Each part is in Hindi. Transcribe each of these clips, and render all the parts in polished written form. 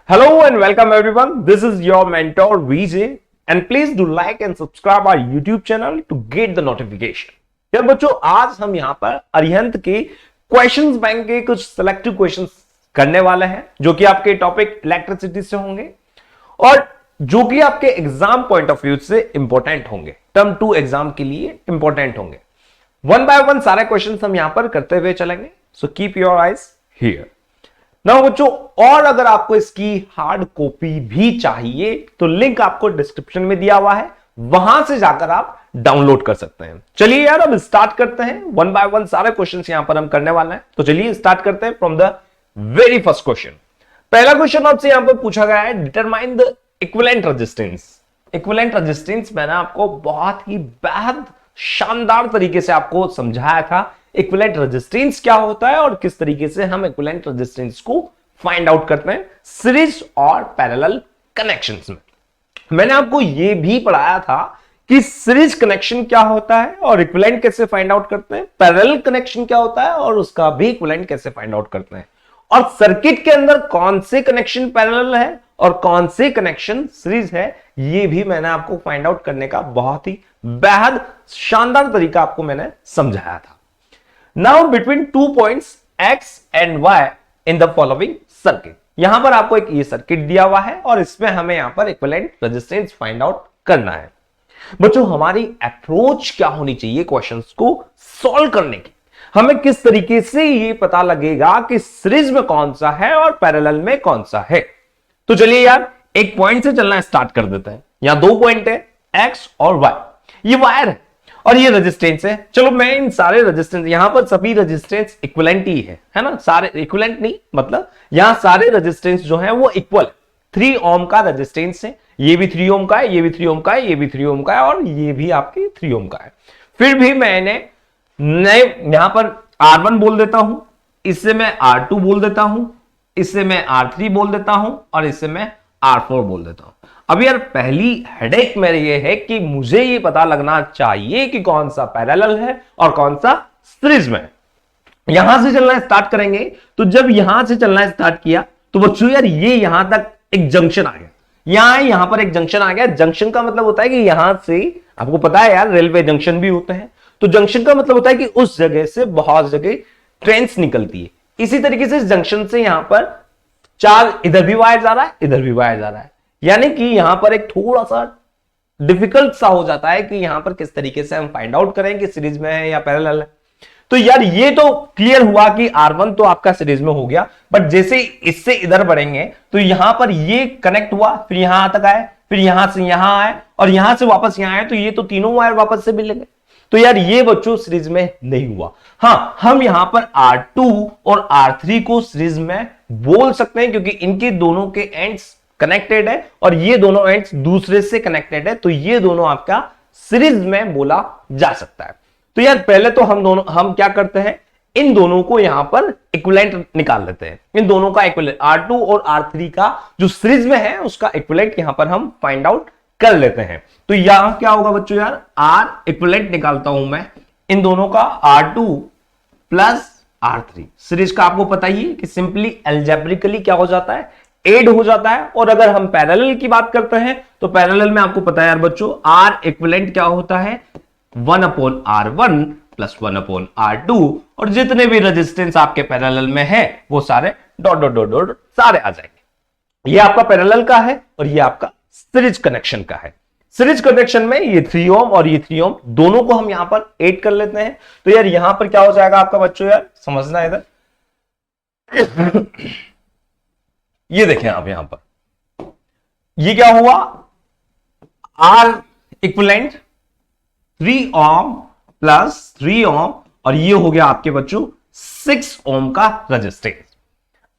Hello and welcome everyone. This is your mentor VJ and please do like and subscribe our YouTube channel to get the notification. यार बच्चों आज हम यहाँ पर अरिहंत के क्वेश्चंस बैंक के कुछ सिलेक्टिव क्वेश्चंस करने वाले हैं जो कि आपके टॉपिक इलेक्ट्रिसिटी से होंगे और जो कि आपके एग्जाम पॉइंट ऑफ व्यू से इंपॉर्टेंट होंगे, टर्म 2 एग्जाम के लिए इंपॉर्टेंट होंगे। वन बाय वन सारे क्वेश्चंस हम यहां पर करते हुए चलेंगे, so keep your eyes here. Now बच्चों, और अगर आपको इसकी हार्ड कॉपी भी चाहिए तो लिंक आपको डिस्क्रिप्शन में दिया हुआ है, वहां से जाकर आप डाउनलोड कर सकते हैं। चलिए यार अब स्टार्ट करते हैं, वन बाय वन सारे क्वेश्चंस यहां पर हम करने वाले हैं। तो चलिए स्टार्ट करते हैं from the very first question. पहला क्वेश्चन आपसे यहां पर पूछा गया है, determine the equivalent resistance. Equivalent resistance मैंने आपको बहुत ही बेहद शानदार तरीके से आपको समझाया था इक्विवेलेंट रेजिस्टेंस क्या होता है और किस तरीके से हम इक्विवेलेंट रेजिस्टेंस को फाइंड आउट करते हैं सीरीज और पैरेलल कनेक्शंस में। मैंने आपको यह भी पढ़ाया था कि सीरीज कनेक्शन क्या होता है और इक्विवेलेंट कैसे फाइंड आउट करते हैं, पैरेलल कनेक्शन क्या होता है और उसका भी इक्विवेलेंट कैसे फाइंड आउट करते हैं, और सर्किट के अंदर कौन से कनेक्शन पैरेलल है और कौन से कनेक्शन सीरीज है, ये भी मैंने आपको फाइंड आउट करने का बहुत ही बेहद शानदार तरीका आपको मैंने समझाया था। Now between 2 points x and y in the following circuit, यहां पर आपको एक ये सर्किट दिया हुआ है और इसमें हमें यहां पर इक्विवेलेंट रेजिस्टेंस फाइंड आउट करना है। बच्चों हमारी अप्रोच क्या होनी चाहिए क्वेश्चंस को सॉल्व करने की, हमें किस तरीके से ये पता लगेगा कि सीरीज में कौन सा है और पैरेलल में कौन सा है। तो चलिए यार एक पॉइंट से चलना स्टार्ट कर देते हैं। यहां 2 पॉइंट है x और y, ये वायर है और ये रेजिस्टेंस है। चलो मैं इन सारे रेजिस्टेंस, यहां पर सभी रेजिस्टेंस इक्विवेलेंट ही है ना, सारे इक्विवेलेंट नहीं मतलब यहां सारे रेजिस्टेंस जो है वो इक्वल 3 ओम का रेजिस्टेंस है, ये भी 3 ओम का है, ये भी 3 ओम का है, ये भी 3 ओम का है और ये भी आपके 3 ओम का है। फिर भी मैंने नए यहां पर R1 बोल देता हूं, इससे मैं R2 बोल देता हूं, इससे मैं R3 बोल देता हूं और इससे मैं R4 बोल देता हूं। अब यार पहली हेडेक मेरे ये है कि मुझे ये पता लगना चाहिए कि कौन सा पैरेलल है और कौन सा सीरीज में। यहां से चलना स्टार्ट करेंगे, तो जब यहां से चलना स्टार्ट किया तो बच्चों यार ये यहां तक एक जंक्शन आ गया, यहां पर एक जंक्शन आ गया। जंक्शन का मतलब होता है कि यहां से, आपको पता है यार रेलवे जंक्शन भी होते हैं, तो जंक्शन का मतलब होता है कि उस जगह से बहुत जगह ट्रेन्स निकलती है। इसी तरीके से जंक्शन से यहां पर 4 इधर भी वायर जा रहा है, इधर भी वायर जा रहा है, यानी कि यहां पर एक थोड़ा सा डिफिकल्ट सा हो जाता है कि यहां पर किस तरीके से हम फाइंड आउट करें कि सीरीज में है या पैरेलल है। तो यार ये तो क्लियर हुआ कि R1 तो आपका सीरीज में हो गया, बट जैसे इससे इधर बढ़ेंगे तो यहां पर ये कनेक्ट हुआ, फिर यहां तक आए, फिर यहां से यहां आए और यहां से वापस यहां आए, तो ये तो तीनों वायर वापस से मिलेंगे। तो यार ये बच्चों सीरीज में नहीं हुआ। हां हम यहां पर R2 और R3 को सीरीज में बोल सकते हैं क्योंकि इनके दोनों के एंड्स कनेक्टेड है और ये दोनों एंड्स दूसरे से कनेक्टेड है, तो ये दोनों आपका सीरीज में बोला जा सकता है। तो यार पहले तो हम क्या करते हैं, इन दोनों को यहां पर इक्विवेलेंट निकाल लेते हैं। इन दोनों का इक्विवेलेंट R2 और R3 का जो सीरीज में है उसका इक्विवेलेंट यहां पर हम फाइंड आउट कर लेते हैं। तो यहां क्या होगा बच्चों, यार R इक्विवेलेंट निकालता हूं मैं इन दोनों का, R2 प्लस R3। सीरीज का आपको पता ही है कि सिंपली अलजेब्रिकली क्या हो जाता है, एड हो जाता है। और अगर हम पैरेलल की बात करते हैं तो पैरेलल में आपको पता है यार बच्चों R इक्विवेलेंट क्या होता है, 1/R1 प्लस 1/R2, और जितने भी रेजिस्टेंस आपके पैरेलल में है वो सारे डॉट डॉट डॉट डॉट सारे आ जाएंगे। ये आपका पैरेलल का है और ये आपका सीरीज कनेक्शन का है। सीरीज कनेक्शन में ये 3 ओम और ये 3 ओम दोनों को हम यहां पर ऐड कर लेते हैं। तो यार यहां पर क्या हो जाएगा आपका बच्चों, यार समझना इधर ये देखें आप यहां पर ये क्या हुआ, R इक्विवेलेंट 3 ओम प्लस 3 ओम और ये हो गया आपके बच्चों 6 ओम का रेजिस्टेंस।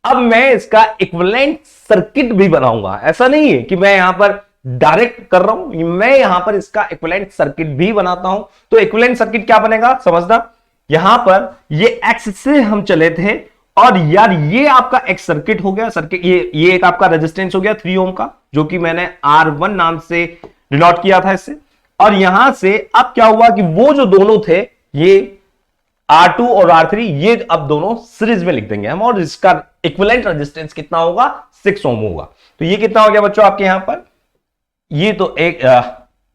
अब मैं इसका इक्विवेलेंट सर्किट भी बनाऊंगा, ऐसा नहीं है कि मैं यहां पर डायरेक्ट कर रहा हूं, मैं यहां पर इसका इक्विवेलेंट सर्किट भी बनाता हूं। तो इक्विवेलेंट सर्किट क्या बनेगा समझना, यहां पर ये एक्स से हम चले थे और यार ये आपका एक सर्किट हो गया, सर्किट ये एक आपका रेजिस्टेंस हो गया 3 ओम का, जो कि मैंने R1 नाम से डिनोट किया था इससे। और यहां से अब क्या हुआ कि वो जो दोनों थे ये R2 और R3 ये अब दोनों सीरीज में लिख देंगे हम, और इसका इक्विवेलेंट रेजिस्टेंस कितना होगा, 6 ओम होगा। तो ये कितना हो गया बच्चों आपके यहां पर, ये तो एक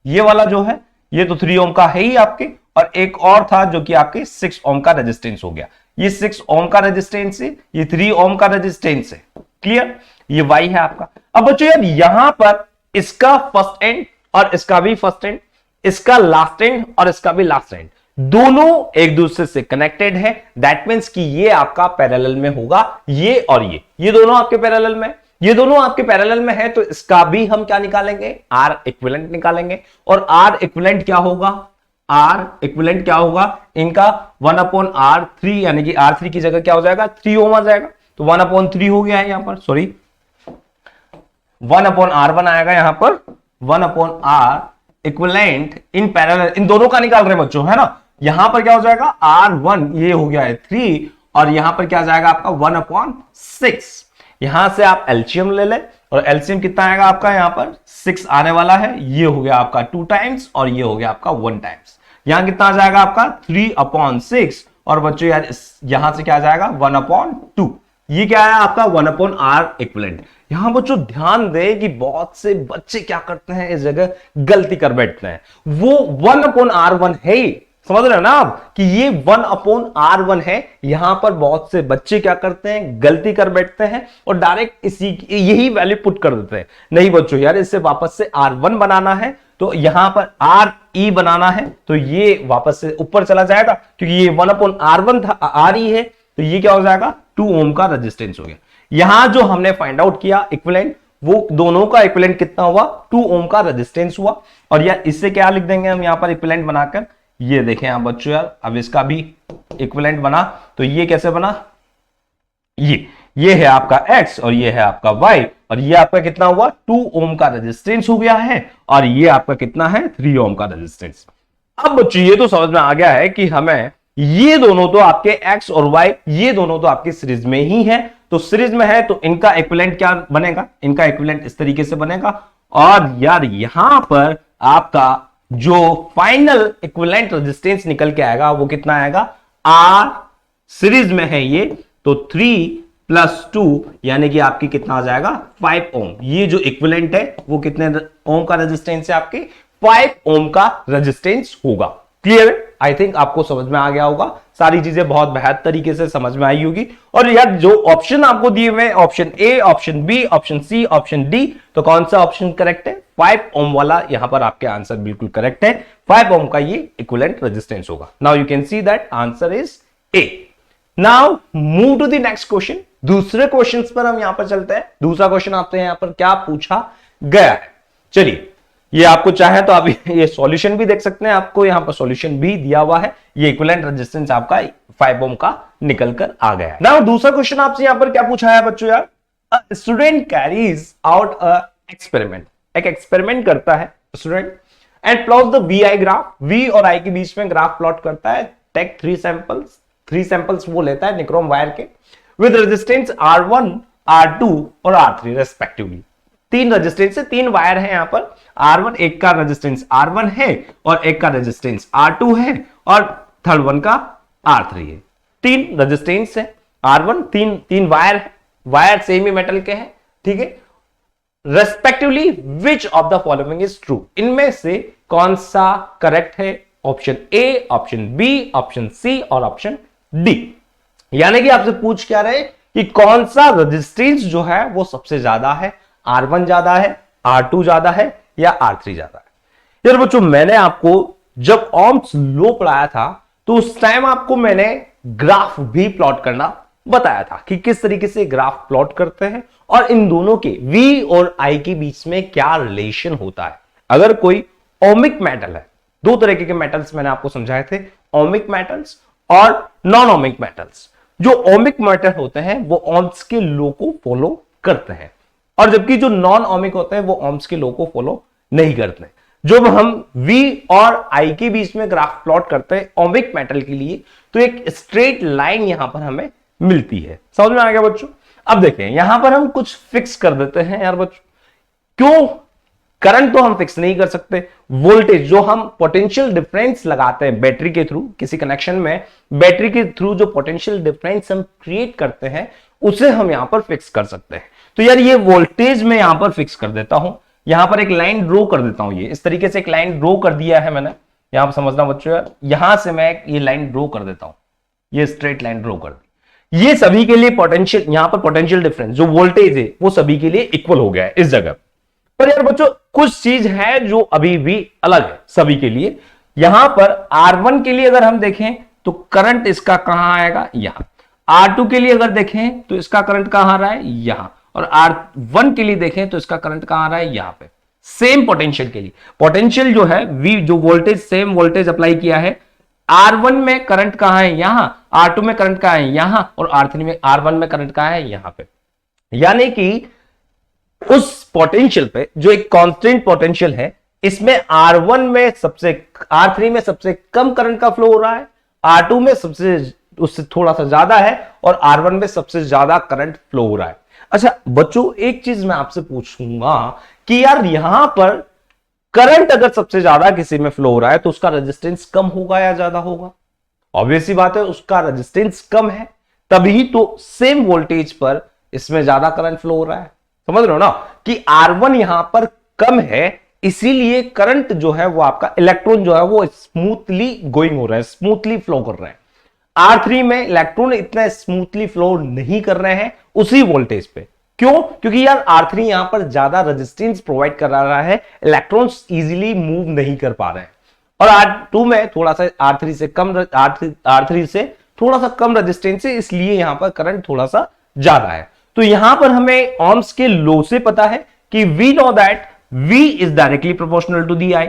ये वाला जो है ये तो 3 ओम का है ही आपके, और एक और था जो कि आपके 6 ओम का रेजिस्टेंस हो गया। ये 6 ओम का रेजिस्टेंस है, ये 3 ओम का रेजिस्टेंस है। क्लियर, ये वाई है आपका। अब बच्चों यार यहां पर इसका फर्स्ट एंड और इसका भी फर्स्ट एंड, इसका लास्ट एंड और इसका भी लास्ट एंड, दोनों एक दूसरे से कनेक्टेड है। दैट मीन्स कि ये आपका पैरेलल में होगा, ये और ये दोनों आपके पैरेलल में, ये दोनों आपके पैरेलल में है, तो इसका भी हम क्या निकालेंगे, आर इक्विवेलेंट निकालेंगे। और आर इक्विवेलेंट क्या होगा, आर इक्विवेलेंट क्या होगा इनका 1/R3, यानी कि R3 की जगह क्या हो जाएगा, 3 ओम आ जाएगा। तो 1/3 हो गया है यहां पर, सॉरी 1/R1 आएगा यहां पर, 1/R इक्विवेलेंट इन पैरेलल, इन दोनों का निकाल रहे बच्चों, है ना। यहां पर क्या हो जाएगा, R1 ये हो गया है 3, और यहां पर क्या जाएगा आपका 1/6। यहां से आप एलसीएम ले ले, और एलसीएम कितना आएगा आपका, यहां पर 6 आने वाला है, ये हो गया आपका 2 टाइम्स और ये हो गया आपका 1 टाइम्स। यहां कितना आ जाएगा आपका 3/6, और बच्चों यार यहां से क्या आ जाएगा 1/2। ये क्या है आपका 1/R इक्विवेलेंट। यहां बच्चों ध्यान दें कि बहुत से बच्चे क्या करते हैं, इस जगह गलती कर बैठते हैं। वो 1/R1 है, समझ रहे हो ना आप कि ये 1/R1 है। यहां पर बहुत से बच्चे क्या करते हैं, गलती कर बैठते हैं और डायरेक्ट इसी यही वैल्यू पुट कर देते हैं। नहीं बच्चों यार, इससे वापस से R1 बनाना है, तो यहां पर RE बनाना है, तो ये वापस से ऊपर चला जाएगा, क्योंकि ये 1/R1 था, RE है, तो ये क्या हो जाएगा 2 ओम का रेजिस्टेंस हो गया। यहां जो हमने फाइंड आउट किया इक्विवेलेंट, वो दोनों का इक्विवेलेंट कितना हुआ, 2 ओम का रेजिस्टेंस हुआ। और यार इससे क्या लिख देंगे हम यहां पर इक्विवेलेंट बनाकर, ये देखें आप बच्चों यार, अब इसका भी इक्विवेलेंट बना, तो ये कैसे बना, ये है आपका x और ये है आपका y, और ये आपका कितना हुआ 2 ओम का रेजिस्टेंस हो गया है, और ये आपका कितना है 3 ओम का रेजिस्टेंस। अब बच्चों ये तो समझ में आ गया है कि हमें ये दोनों तो आपके x और y, ये दोनों तो आपके सीरीज में ही है, तो सीरीज में है तो इनका इक्विवेलेंट क्या बनेगा, इनका इक्विवेलेंट इस तरीके से बनेगा। और यार यहां पर आपका जो फाइनल इक्विवेलेंट रेजिस्टेंस निकल के आएगा वो कितना आएगा, R सीरीज में है ये, तो 3+2 यानी कि आपकी कितना आ जाएगा 5 ओम। ये जो इक्विवेलेंट है वो कितने ओम का रेजिस्टेंस है, आपके 5 ओम का रेजिस्टेंस होगा। क्लियर है, आई थिंक आपको समझ में आ गया होगा, सारी चीजें बहुत बेहतर तरीके से समझ में आई होगी। और यार जो ऑप्शन आपको दिए हुए, option A, option B, option C, option D, तो कौन सा ऑप्शन करेक्ट है, 5 ओम वाला यहां पर आपके आंसर बिल्कुल करेक्ट है। 5 ओम का ये इक्विवेलेंट रेजिस्टेंस होगा। Now you can see that answer is A. Now move to the next question. दूसरे क्वेश्चन पर हम यहां पर चलते हैं। दूसरा क्वेश्चन आपसे यहां पर क्या पूछा गया है, चलिए ये आपको चाहे तो आप ये सॉल्यूशन भी देख सकते हैं, आपको यहां पर सॉल्यूशन भी दिया हुआ है। ये इक्विवेलेंट रेजिस्टेंस आपका 5 ओम का निकल कर आ गया है। नाउ दूसरा क्वेश्चन आपसे यहां पर क्या पूछा है बच्चों यार, student carries out a experiment, एक एक्सपेरिमेंट करता है student and plot the VI graph, V और I के बीच में ग्राफ प्लॉट करता है। टेक 3 सैंपल्स वो लेता है निक्रोम वायर के, विद रेजिस्टेंस R1, R2 और R3 रेस्पेक्टिवली। 3 रेजिस्टेंस है, 3 वायर है यहां पर, R1 एक का रेजिस्टेंस R1 है और एक का रेजिस्टेंस R2 है और थर्ड वन का R3 है। 3 रेजिस्टेंस है R1, 3 वायर है, वायर सेम ही मेटल के हैं, ठीक है। Respectively which of the following is true, इनमें से कौन सा करेक्ट है, option A, option B, option C और ऑप्शन डी। यानी कि आपसे पूछ क्या रहे कि कौन सा रेजिस्टेंस जो है वो सबसे ज्यादा है, R1 ज्यादा है, R2 ज्यादा है या R3 ज्यादा है। यार बच्चों मैंने आपको जब ओम्स लॉ पढ़ाया था तो उस टाइम आपको मैंने ग्राफ भी प्लॉट करना बताया था कि किस तरीके से ग्राफ प्लॉट करते हैं और इन दोनों के V और I के बीच में क्या रिलेशन होता है। अगर कोई ओमिक मेटल है, 2 तरह के मेटल्स मैंने आपको समझाए थे, ओमिक मेटल्स और नॉन ओमिक मेटल्स। जो ओमिक मेटल होते हैं वो ओम्स के लॉ को फॉलो करते हैं और जबकि जो नॉन ओमिक होते हैं वो ओम्स के लॉ को फॉलो नहीं करते। जब हम V और I के बीच में ग्राफ प्लॉट करते हैं ओमिक मेटल के लिए तो एक स्ट्रेट लाइन यहां पर हमें मिलती है। समझ में आ गया बच्चों। अब देखें यहां पर हम कुछ फिक्स कर देते हैं यार बच्चों, क्यों करंट तो हम फिक्स नहीं कर सकते, वोल्टेज जो हम पोटेंशियल डिफरेंस लगाते हैं बैटरी के थ्रू, किसी कनेक्शन में बैटरी के थ्रू जो पोटेंशियल डिफरेंस हम क्रिएट करते हैं उसे हम यहां पर फिक्स कर सकते हैं। तो यार ये वोल्टेज मैं यहां पर फिक्स कर देता हूं, यहां पर एक लाइन ड्रॉ कर देता हूं, ये इस तरीके से एक लाइन ड्रॉ कर दिया है मैंने, यहां पर समझना बच्चों, यहां से मैं ये लाइन ड्रॉ कर देता हूं, ये स्ट्रेट लाइन ड्रॉ कर दी। ये सभी के लिए पोटेंशियल, यहां पर पोटेंशियल डिफरेंस जो वोल्टेज है वो सभी के लिए इक्वल हो गया है इस जगह पर। यार बच्चों कुछ चीज है जो अभी भी अलग है सभी के लिए। यहां पर R1 के लिए अगर हम देखें तो करंट इसका कहां आएगा, यहां। R2 के लिए अगर देखें तो इसका करंट कहां आ रहा है, यहां। और R1 के लिए देखें तो इसका करंट कहां आ रहा है, यहां पे। सेम पोटेंशियल के लिए, पोटेंशियल जो है V जो वोल्टेज, सेम वोल्टेज अप्लाई किया है। R1 में करंट कहां है, यहां। R2 में करंट कहां है, यहां। और R1 में करंट कहां है, यहां पे। यानी कि उस पोटेंशियल पे जो एक कांस्टेंट पोटेंशियल है, इसमें R1 में सबसे, R3 में सबसे कम करंट का फ्लो हो रहा है, R2 में सबसे, उससे थोड़ा सा ज्यादा है, और R1 में सबसे ज्यादा करंट फ्लो हो रहा है। अच्छा बच्चों एक चीज मैं आपसे पूछूंगा कि यार यहां पर करंट अगर सबसे ज्यादा किसी में फ्लो हो रहा है तो उसका रेजिस्टेंस कम होगा या ज्यादा होगा? ऑब्वियस सी बात है, उसका रेजिस्टेंस कम है, तभी तो सेम वोल्टेज पर इसमें ज्यादा करंट फ्लो हो रहा है। समझ रहे हो ना कि R1 यहां पर कम है, इसीलिए करंट जो है वो आपका, इलेक्ट्रॉन जो है वो स्मूथली गोइंग हो रहा है, स्मूथली फ्लो कर रहे हैं। R3 में इलेक्ट्रॉन इतना स्मूथली फ्लो नहीं कर रहे हैं उसी वोल्टेज पे। क्यों? क्योंकि यार R3 यहां पर ज्यादा रेजिस्टेंस प्रोवाइड कर रहा है, इलेक्ट्रॉन्स इजीली मूव नहीं कर पा रहे हैं। और R2 में थोड़ा सा R3 से थोड़ा सा कम रेजिस्टेंस है, इसलिए यहां पर करंट थोड़ा सा ज्यादा है। तो यहां पर हमें ohms के लॉ से पता है कि we know that V is directly proportional to the I।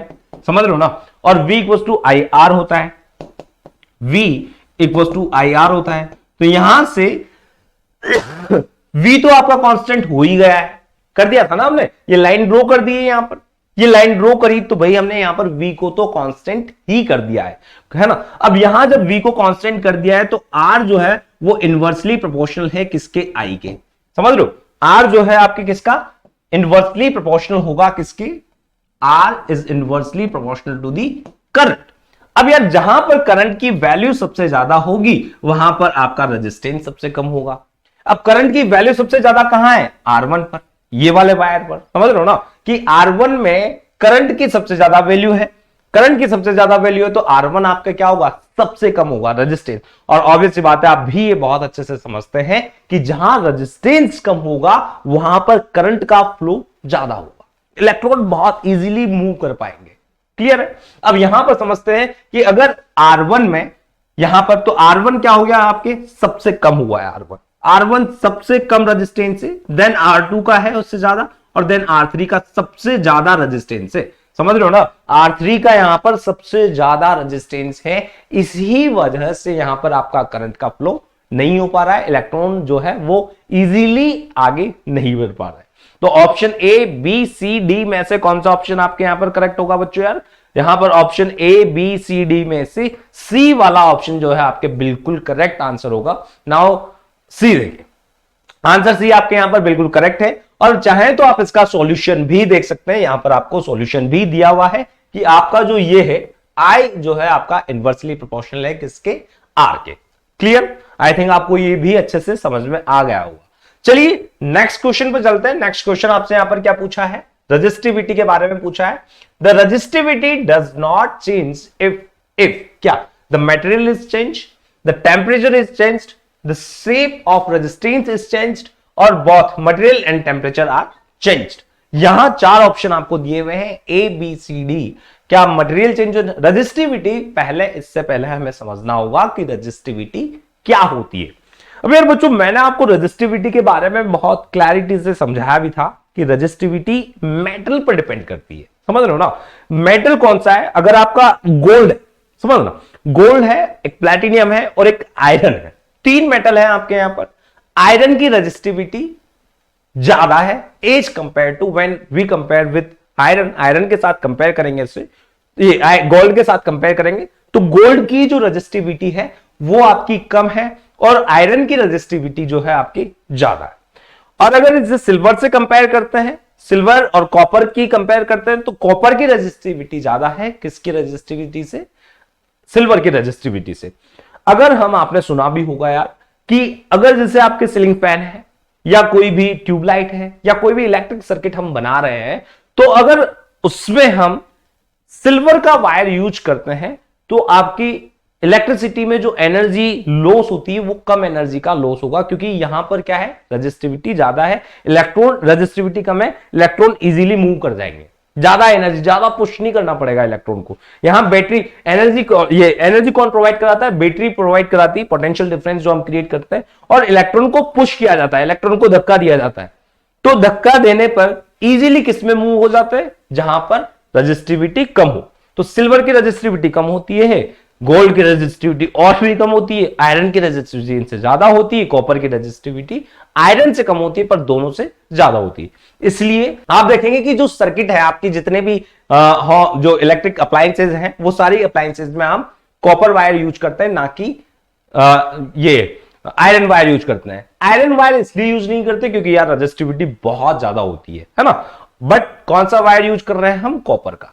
समझ रहे हो ना? और V इक्वल्स टू IR होता है, V इक्वल्स टू IR होता है। तो यहां से V तो आपका कांस्टेंट हो ही गया है, कर दिया था ना हमने, ये लाइन ड्रॉ कर दी है यहां पर, ये लाइन ड्रॉ करी तो भाई हमने यहां पर V को तो कांस्टेंट ही कर दिया है ना। अब यहां जब V को कांस्टेंट कर दिया है तो R जो है वो इनवर्सली प्रोपोर्शनल है किसके, I के। समझ लो, R जो है आपके किसका, इनवर्सली प्रोपोर्शनल होगा किसके, R is inversely proportional to the current. अब यार जहां पर करंट की वैल्यू सबसे ज्यादा होगी वहां पर आपका रेजिस्टेंस सबसे कम होगा। अब करंट की वैल्यू सबसे ज्यादा कहां है, R1 पर, ये वाले वायर पर। समझ रहे हो ना कि R1 में करंट की सबसे ज्यादा वैल्यू है, करंट की सबसे ज्यादा वैल्यू है तो R1 आपका क्या होगा, सबसे कम होगा रेजिस्टेंस। और ऑब्वियस बात है, आप भी ये बहुत अच्छे से समझते हैं कि जहां रेजिस्टेंस कम होगा वहां पर करंट का फ्लो ज्यादा होगा, इलेक्ट्रॉन बहुत इजीली मूव कर पाएंगे। क्लियर है? अब यहां पर समझते हैं कि अगर R1 में, यहां पर तो R1 क्या हो गया आपके, सबसे कम हुआ है R1 सबसे कम रेजिस्टेंस है, देन R2 का है उससे ज्यादा, और देन R3 का सबसे ज्यादा रेजिस्टेंस है। समझ रहे हो ना, R3 का यहां पर सबसे ज्यादा रेजिस्टेंस है, इसी वजह से यहां पर आपका करंट का फ्लो नहीं हो पा रहा है, इलेक्ट्रॉन जो है वो इजीली आगे नहीं बढ़ पा रहा है। तो option A B C D में से कौन सा ऑप्शन आपके यहां पर करेक्ट होगा बच्चों? यार यहां पर option A B C D में से सी वाला ऑप्शन जो है आपके बिल्कुल करेक्ट आंसर होगा। नाउ सी देखिए, आंसर सी आपके यहां पर बिल्कुल करेक्ट है, और चाहे तो आप इसका सॉल्यूशन भी देख सकते हैं, यहां पर आपको सॉल्यूशन भी दिया हुआ है कि आपका जो ये है I जो है आपका इनवर्सली प्रोपोर्शनल है किसके, R के। क्लियर? आई थिंक आपको ये भी अच्छे से समझ में आ गया होगा। चलिए नेक्स्ट क्वेश्चन पर चलते हैं। नेक्स्ट क्वेश्चन आपसे यहां पर क्या पूछा है, रेजिस्टिविटी के बारे में पूछा है। The resistivity does not change if क्या, the material is change, the temperature is changed, the shape of resistance is changed, और both material and temperature are changed। यहां चार ऑप्शन आपको दिए हुए हैं A B C D। क्या मटेरियल चेंज, रेजिस्टिविटी, पहले इससे पहले हमें समझना होगा कि रेजिस्टिविटी क्या होती है। अब यार बच्चों मैंने आपको रेजिस्टिविटी के बारे में बहुत क्लैरिटी से समझाया भी था कि रेजिस्टिविटी मेटल पर डिपेंड करती है। समझ रहे हो ना, मेटल कौन सा है, अगर आपका गोल्ड है, समझ ना, गोल्ड है, एक प्लैटिनियम है और एक आयरन है, तीन मेटल है आपके यहां पर। आयरन की रेजिस्टिविटी ज्यादा है as compare to, when we compare with iron, iron के साथ कंपेयर करेंगे इससे, ये गोल्ड के साथ कंपेयर करेंगे तो गोल्ड की जो रेजिस्टिविटी है वो आपकी कम है, और आयरन की रेजिस्टिविटी जो है आपकी ज्यादा है। और अगर इसे सिल्वर से कंपेयर करते हैं सिल्वर और कॉपर की कंपेयर करते हैं तो कॉपर की रेजिस्टिविटी ज्यादा है किसकी रेजिस्टिविटी से? सिल्वर की रेजिस्टिविटी से। अगर हम, आपने सुना भी होगा यार कि अगर जैसे आपके सीलिंग फैन है या कोई भी ट्यूबलाइट है या कोई भी इलेक्ट्रिक सर्किट हम बना रहे हैं, तो अगर उसमें हम सिल्वर का वायर यूज करते हैं तो आपकी इलेक्ट्रिसिटी में जो एनर्जी लॉस होती है वो कम एनर्जी का लॉस होगा, क्योंकि यहां पर क्या है, रेजिस्टिविटी ज्यादा है, इलेक्ट्रॉन रेजिस्टिविटी कम है, इलेक्ट्रॉन इजीली मूव कर जाएंगे, ज्यादा एनर्जी, ज्यादा पुश नहीं करना पड़ेगा इलेक्ट्रॉन को। यहां बैटरी एनर्जी, ये एनर्जी कौन प्रोवाइड कराता है? बैटरी प्रोवाइड कराती है, पोटेंशियल डिफरेंस जो हम क्रिएट करते हैं, और इलेक्ट्रॉन को पुश किया जाता है, इलेक्ट्रॉन को धक्का दिया जाता है। तो धक्का देने पर इजीली किसमें मूव हो जाते हैं? जहां पर रेजिस्टिविटी कम हो। तो सिल्वर की रेजिस्टिविटी कम होती है, गोल्ड की रेजिस्टिविटी और भी कम होती है, आयरन की रेजिस्टिविटी इनसे ज्यादा होती है, कॉपर की रेजिस्टिविटी आयरन से कम होती है पर दोनों से ज्यादा होती है। इसलिए आप देखेंगे कि जो सर्किट है आपकी, जितने भी जो इलेक्ट्रिक अप्लायंसेज हैं, वो सारी अप्लायंसेज में हम कॉपर वायर यूज करते हैं, ना कि ये आयरन वायर यूज करते हैं। आयरन वायर इसलिए यूज नहीं करते क्योंकि यार रेजिस्टिविटी बहुत ज्यादा होती है ना। बट कौन सा वायर यूज कर रहे हैं हम? कॉपर का।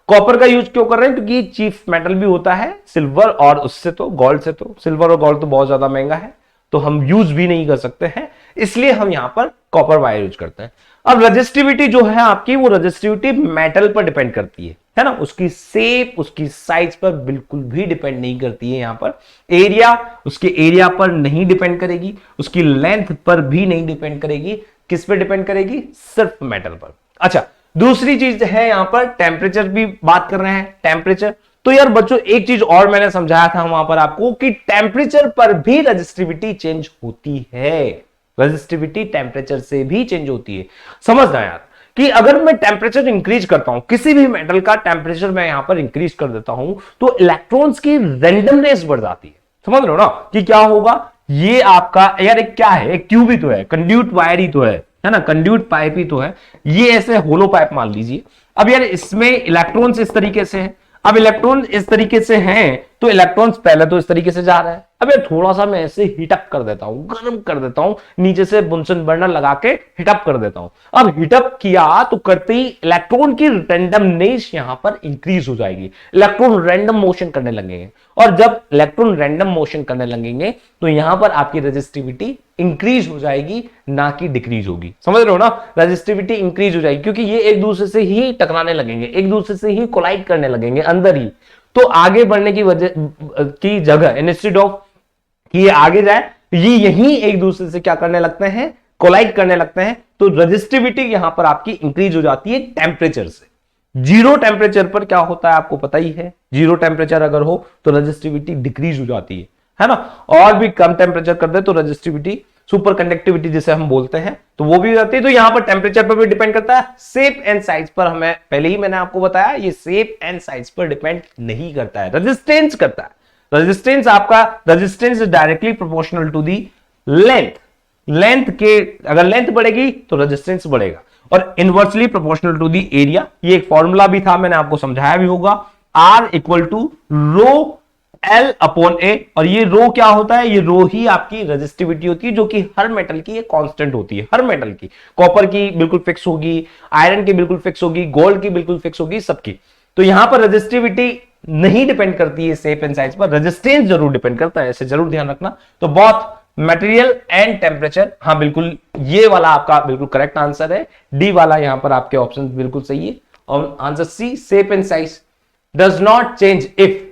कॉपर का यूज क्यों कर रहे हैं? क्योंकि चीफ मेटल भी होता है सिल्वर, और उससे तो गोल्ड से, तो सिल्वर और गोल्ड तो बहुत ज्यादा महंगा है, तो हम यूज भी नहीं कर सकते हैं, इसलिए हम यहां पर कॉपर वायर यूज करते हैं। अब रजिस्टिविटी जो है आपकी, वो रजिस्टिविटी मेटल पर डिपेंड करती है ना, उसकी शेप, उसकी साइज पर बिल्कुल भी डिपेंड नहीं करती है। यहां पर एरिया, उसके एरिया पर नहीं डिपेंड करेगी, उसकी लेंथ पर भी नहीं डिपेंड करेगी, किस पे डिपेंड करेगी? सिर्फ मेटल पर। अच्छा, दूसरी चीज है यहां पर टेम्परेचर भी बात कर रहे हैं, टेम्परेचर। तो यार बच्चों एक चीज और मैंने समझाया था वहां पर आपको कि टेम्परेचर पर भी रेजिस्टिविटी चेंज होती है, रेजिस्टिविटी टेम्परेचर से भी चेंज होती है। समझना यार कि अगर मैं टेम्परेचर इंक्रीज करता हूं, किसी भी मेटल का टेम्परेचर मैं यहां पर इंक्रीज कर देता हूं, तो इलेक्ट्रॉन्स की रैंडमनेस बढ़ जाती है। समझ रहे हो ना कि क्या होगा? ये आपका यार एक क्या है, एक ट्यूब ही तो है, कंड्यूट वायर ही तो है ना, कंड्यूट पाइप ही तो है, ये ऐसे होलो पाइप मान लीजिए। अब यार इसमें इलेक्ट्रॉन्स इस तरीके से हैं, अब इलेक्ट्रॉन इस तरीके से हैं, तो इलेक्ट्रॉन्स पहले तो इस तरीके से जा रहा है। अब यार थोड़ा सा मैं ऐसे हीटअप कर देता हूं, गर्म कर देता हूं, नीचे से बुनसन बर्नर लगा के हीटअप कर देता हूं। अब हीटअप किया तो करते ही इलेक्ट्रॉन की रैंडमनेस यहां पर इंक्रीज हो जाएगी, इलेक्ट्रॉन रैंडम मोशन करने लगेंगे, और जब इलेक्ट्रॉन रैंडम मोशन करने लगेंगे तो यहां पर आपकी रेजिस्टिविटी इंक्रीज हो जाएगी, ना कि डिक्रीज होगी। समझ रहे हो ना? रेजिस्टिविटी इंक्रीज हो जाएगी क्योंकि ये एक दूसरे से ही टकराने लगेंगे, एक दूसरे से ही कोलाइड करने लगेंगे अंदर ही। तो आगे बढ़ने की वजह की जगह, इंस्टेड ऑफ कि ये आगे जाए, ये यही एक दूसरे से क्या करने लगते हैं? कोलाइड करने लगते हैं। तो रेजिस्टिविटी यहां पर आपकी इंक्रीज हो जाती है टेम्परेचर से। जीरो टेम्परेचर पर क्या होता है आपको पता ही है, जीरो टेम्परेचर अगर हो तो रेजिस्टिविटी डिक्रीज हो जाती है ना। और भी कम टेम्परेचर कर दे तो रेजिस्टिविटी, सुपर कंडक्टिविटी जिसे हम बोलते हैं, तो वो भी हो जाती है। तो यहां पर टेम्परेचर पर भी डिपेंड करता है, शेप एंड साइज पर हमें पहले ही मैंने आपको बताया, ये शेप एंड साइज पर डिपेंड नहीं करता है, रेजिस्टेंस करता है। रेजिस्टेंस आपका, resistance is directly proportional to the length. Length के अगर लेंथ बढ़ेगी तो रेजिस्टेंस बढ़ेगा, और inversely proportional to the area. ये एक फॉर्मूला भी था, मैंने आपको समझाया भी होगा, R equal to rho L upon A। और ये रो क्या होता है? ये रो ही आपकी रेजिस्टिविटी होती है, जो कि हर मेटल की एक कांस्टेंट होती है, हर मेटल की। कॉपर की बिल्कुल फिक्स होगी, आयरन की बिल्कुल फिक्स होगी, गोल्ड की बिल्कुल फिक्स होगी, सबकी। तो यहां पर रेजिस्टिविटी नहीं डिपेंड करती है शेप एंड साइज पर, रेजिस्टेंस जरूर डिपेंड करता है, ऐसे जरूर ध्यान रखना। तो बहुत मटेरियल एंड टेम्परेचर, हाँ बिल्कुल ये वाला आपका बिल्कुल करेक्ट आंसर है, डी वाला यहां पर आपके ऑप्शन बिल्कुल सही है। और answer C, shape and size does not change if,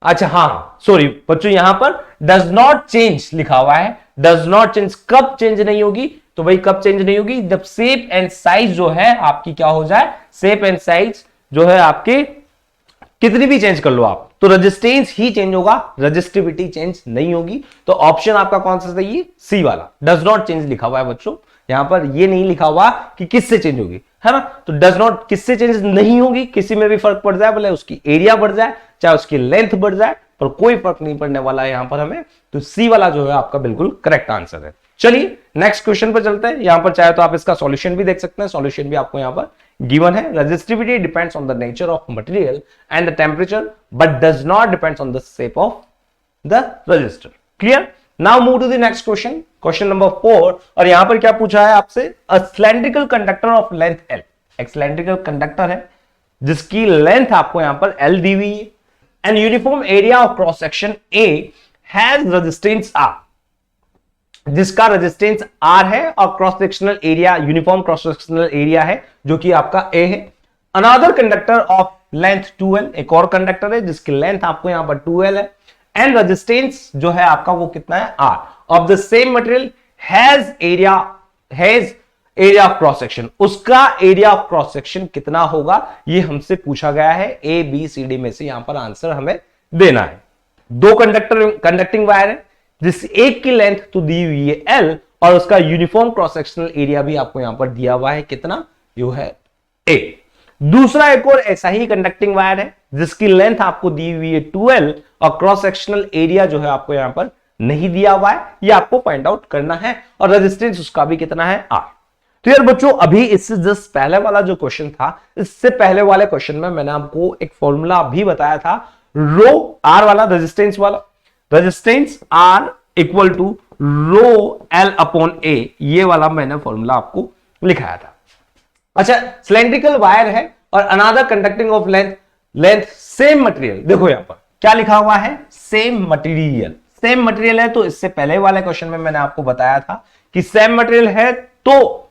अच्छा हाँ सॉरी बच्चों, यहां पर डज नॉट चेंज लिखा हुआ है, डज नॉट चेंज कब चेंज नहीं होगी? तो भाई कब चेंज नहीं होगी? जब शेप एंड साइज जो है आपकी क्या हो जाए, शेप एंड साइज जो है आपके कितनी भी चेंज कर लो आप, तो रेजिस्टेंस ही चेंज होगा, रेजिस्टिविटी चेंज नहीं होगी। तो ऑप्शन आपका कौन सा सही है? सी वाला, डज नॉट चेंज लिखा हुआ है बच्चों, यहां पर ये नहीं लिखा हुआ कि किससे चेंज होगी, है ना। तो डज नॉट किससे चेंज नहीं होगी, किसी में भी फर्क पड़ जाए, भले उसकी एरिया बढ़ जाए, चाहे उसकी लेंथ बढ़ जाए, पर कोई फर्क नहीं पड़ने वाला है यहां पर हमें। तो सी वाला जो है आपका बिल्कुल करेक्ट आंसर है। चलिए नेक्स्ट क्वेश्चन पर चलते हैं। यहां पर चाहे तो आप इसका सॉल्यूशन भी देख सकते हैं, सॉल्यूशन भी आपको यहां पर गिवन है। Resistivity depends on the nature of material and the temperature but does not depends on the shape of the resistor. Clear? Now move to the next question. Question number 4। और यहां पर क्या पूछा है आपसे, a cylindrical conductor of length L, एक सिलेंड्रिकल कंडक्टर है जिसकी लेंथ आपको यहां पर L दी हुई है, and uniform area of cross section A has resistance R, जिसका रेजिस्टेंस R है और cross sectional area, uniform cross sectional area है जो कि आपका A है। Another conductor of length 2L, एक और कंडक्टर है जिसकी लेंथ आपको यहां पर 2L है, एंड रेजिस्टेंस जो है आपका वो कितना है R, of the same material has area of cross section, उसका एरिया ऑफ क्रॉस सेक्शन कितना होगा, ये हमसे पूछा गया है। A B C D में से यहां पर आंसर हमें देना है। दो कंडक्टिंग वायर है जिस एक की लेंथ तो दी हुई है L और उसका यूनिफॉर्म क्रॉस सेक्शनल एरिया भी आपको यहां पर दिया हुआ है कितना, यो है A। दूसरा एक और ऐसा ही कंडक्टिंग वायर है जिसकी लेंथ आपको दी हुई है 2L और क्रॉस सेक्शनल एरिया जो है आपको यहां पर नहीं दिया हुआ है, ये आपको फाइंड आउट करना है, और रेजिस्टेंस उसका भी कितना है R। तो यार बच्चों, अभी इससे जस्ट पहले वाला जो क्वेश्चन था, इससे पहले वाले क्वेश्चन में मैंने आपको एक फॉर्मूला भी बताया था, रो R वाला, रेजिस्टेंस वाला, resistance R equal to rho L upon A, ये वाला मैंने फॉर्मूला आपको लिखाया था। अच्छा, सिलेंड्रिकल वायर है और another conducting of length same material, देखो यहां पर क्या लिखा हुआ है, सेम मटेरियल, सेम मटेरियल है। तो इससे पहले वाले क्वेश्चन में मैंने आपको बताया था कि सेम मटेरियल है तो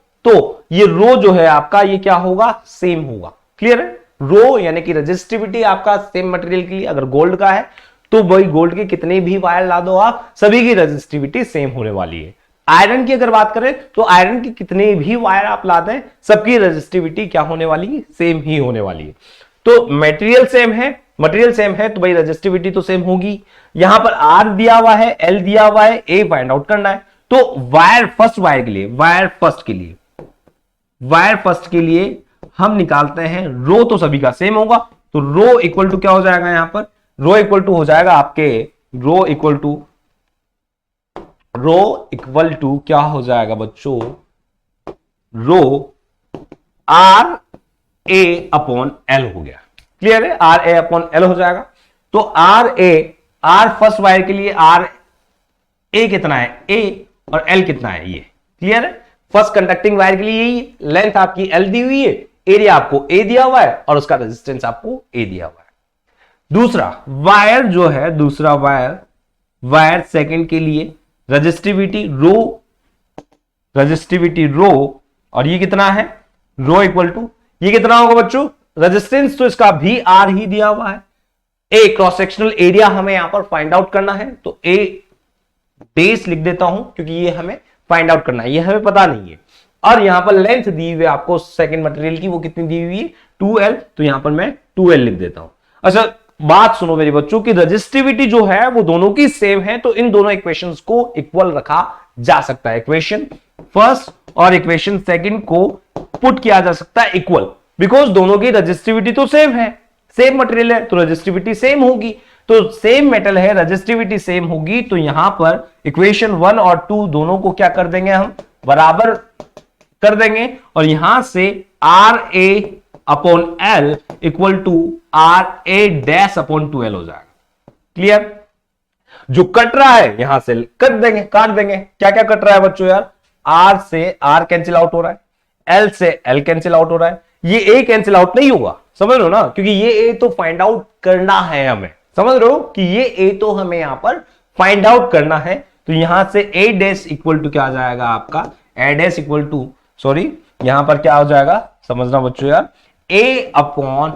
ये रो जो है आपका ये क्या होगा, सेम होगा। क्लियर है, रो यानी कि रेजिस्टिविटी आपका सेम मटेरियल की, अगर गोल्ड का है तो वही गोल्ड के कितने भी वायर ला दो आप, सभी की रेजिस्टिविटी सेम होने वाली है। आयरन की अगर बात करें तो आयरन के कितने भी वायर आप लाते हैं, सबकी रेजिस्टिविटी क्या होने वाली है, सेम ही होने वाली है। तो मटेरियल सेम है तो भाई रेजिस्टिविटी तो सेम होगी। यहां पर R दिया हुआ है, L दिया हुआ है, A फाइंड आउट करना है। तो वायर फर्स्ट के लिए हम निकालते हैं, रो तो सभी का सेम होगा, तो रो इक्वल टू क्या हो जाएगा, यहां पर रो इक्वल टू हो जाएगा आपके, रो इक्वल टू क्या हो जाएगा बच्चों, रो R A अपॉन L हो गया। क्लियर है, R A अपॉन L हो जाएगा। तो R फर्स्ट वायर के लिए R A कितना है, A, और L कितना है, ये क्लियर है। फर्स्ट कंडक्टिंग वायर के लिए यही लेंथ आपकी L दी हुई है, एरिया आपको A दिया हुआ है और उसका रेजिस्टेंस आपको A दिया हुआ है। दूसरा वायर जो है, दूसरा वायर सेकंड के लिए रेजिस्टिविटी रो, और ये कितना है, रो इक्वल टू, ये कितना होगा बच्चों, रेजिस्टेंस तो इसका भी R ही दिया हुआ है। A क्रॉस सेक्शनल एरिया हमें यहां पर फाइंड आउट करना है, तो A बेस लिख देता हूं क्योंकि ये हमें फाइंड आउट करना है, ये हमें पता नहीं है। और यहां पर लेंथ दी हुई है आपको सेकंड मटेरियल की, वो कितनी दी हुई है, 2L, तो यहां पर मैं 2L लिख देता हूं। अच्छा बात सुनो मेरे बच्चों की, रेजिस्टिविटी जो है वो दोनों की सेम है, तो इन दोनों इक्वेशंस को इक्वल रखा जा सकता है। इक्वेशन फर्स्ट और इक्वेशन सेकंड को पुट किया जा सकता है इक्वल, बिकॉज दोनों की रेजिस्टिविटी तो सेम है, सेम मटेरियल है तो रेजिस्टिविटी सेम होगी। तो सेम मेटल है, रेजिस्टिविटी सेम होगी, तो यहां पर इक्वेशन 1 और 2 दोनों को क्या कर देंगे, हम बराबर कर देंगे, और यहां से R A upon L equal to R A dash upon 2L हो जाएगा। क्लियर, जो कट रहा है यहां से काट देंगे। क्या क्या कट रहा है बच्चों यार, R से R कैंसिल आउट हो रहा है, L से L कैंसिल आउट हो रहा है, ये A कैंसिल आउट नहीं होगा, समझ लो ना, क्योंकि ये A तो फाइंड आउट करना है हमें, समझ रहे हो कि ये A तो हमें यहां पर फाइंड आउट करना है। तो यहां से A डैश इक्वल टू क्या आ जाएगा आपका, A dash equal to, sorry यहां पर क्या हो जाएगा, समझना बच्चों यार, A upon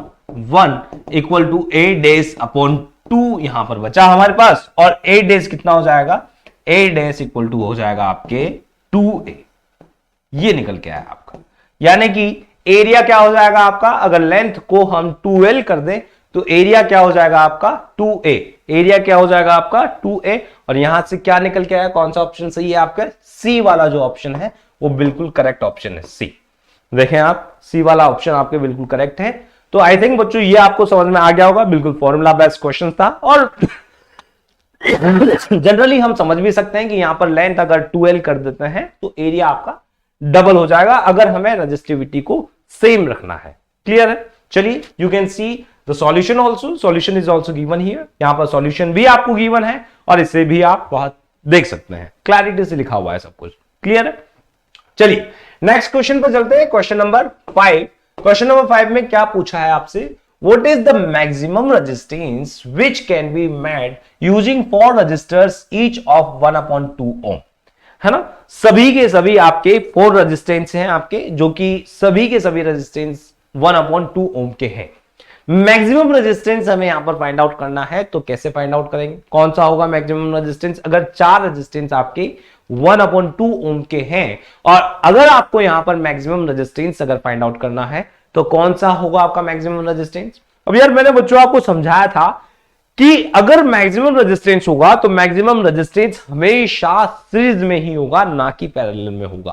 1 equal to A dash upon 2 यहां पर बचा हमारे पास, और A डैश कितना हो जाएगा, A डैश इक्वल टू हो जाएगा आपके 2A, ये निकल के आया आपका। यानी कि एरिया क्या हो जाएगा आपका, अगर लेंथ को हम 2L कर दें तो एरिया क्या हो जाएगा आपका 2A, एरिया क्या हो जाएगा आपका 2A, और यहां से क्या निकल के आया, कौन सा ऑप्शन सही है आपका, सी वाला जो ऑप्शन है वो बिल्कुल करेक्ट ऑप्शन है, सी। देखें आप, सी वाला ऑप्शन आपके बिल्कुल करेक्ट है। तो आई थिंक बच्चों ये आपको समझ में आ गया होगा, बिल्कुल फॉर्मूला बेस्ड क्वेश्चन था, और जनरली हम समझ भी सकते हैं कि यहां पर लेंथ अगर 2L कर देते हैं तो एरिया आपका डबल हो जाएगा, अगर हमें रेजिस्टिविटी को सेम रखना है। क्लियर है, चलिए you can see the solution also, solution is also given here, यहां पर सॉल्यूशन भी आपको गिवन है, और इससे भी आप बहुत देख सकते हैं, क्लैरिटी से लिखा हुआ है सब कुछ, क्लियर है। चलिए नेक्स्ट क्वेश्चन पर चलते हैं, क्वेश्चन नंबर 5। क्वेश्चन नंबर 5 में क्या पूछा है आपसे, What is the maximum resistance which can be made using 4 resistors each of 1/2 ohm? है ना, सभी के सभी आपके 4 रेजिस्टेंस हैं आपके, जो कि सभी के सभी रेजिस्टेंस 1/2 ओम के हैं। मैक्सिमम रेजिस्टेंस हमें यहां पर फाइंड आउट करना है, तो कैसे फाइंड आउट करेंगे, कौन सा होगा मैक्सिमम रेजिस्टेंस, अगर 4 रेजिस्टेंस आपके 1/2 ओम के हैं, और अगर आपको यहां पर मैक्सिमम रेजिस्टेंस अगर फाइंड आउट करना है तो कौन सा होगा आपका मैक्सिमम रेजिस्टेंस। अब यार मैंने बच्चों आपको समझाया था कि अगर मैक्सिमम रेजिस्टेंस होगा तो मैक्सिमम रेजिस्टेंस हमेशा सीरीज में ही होगा, ना कि पैरेलल में होगा।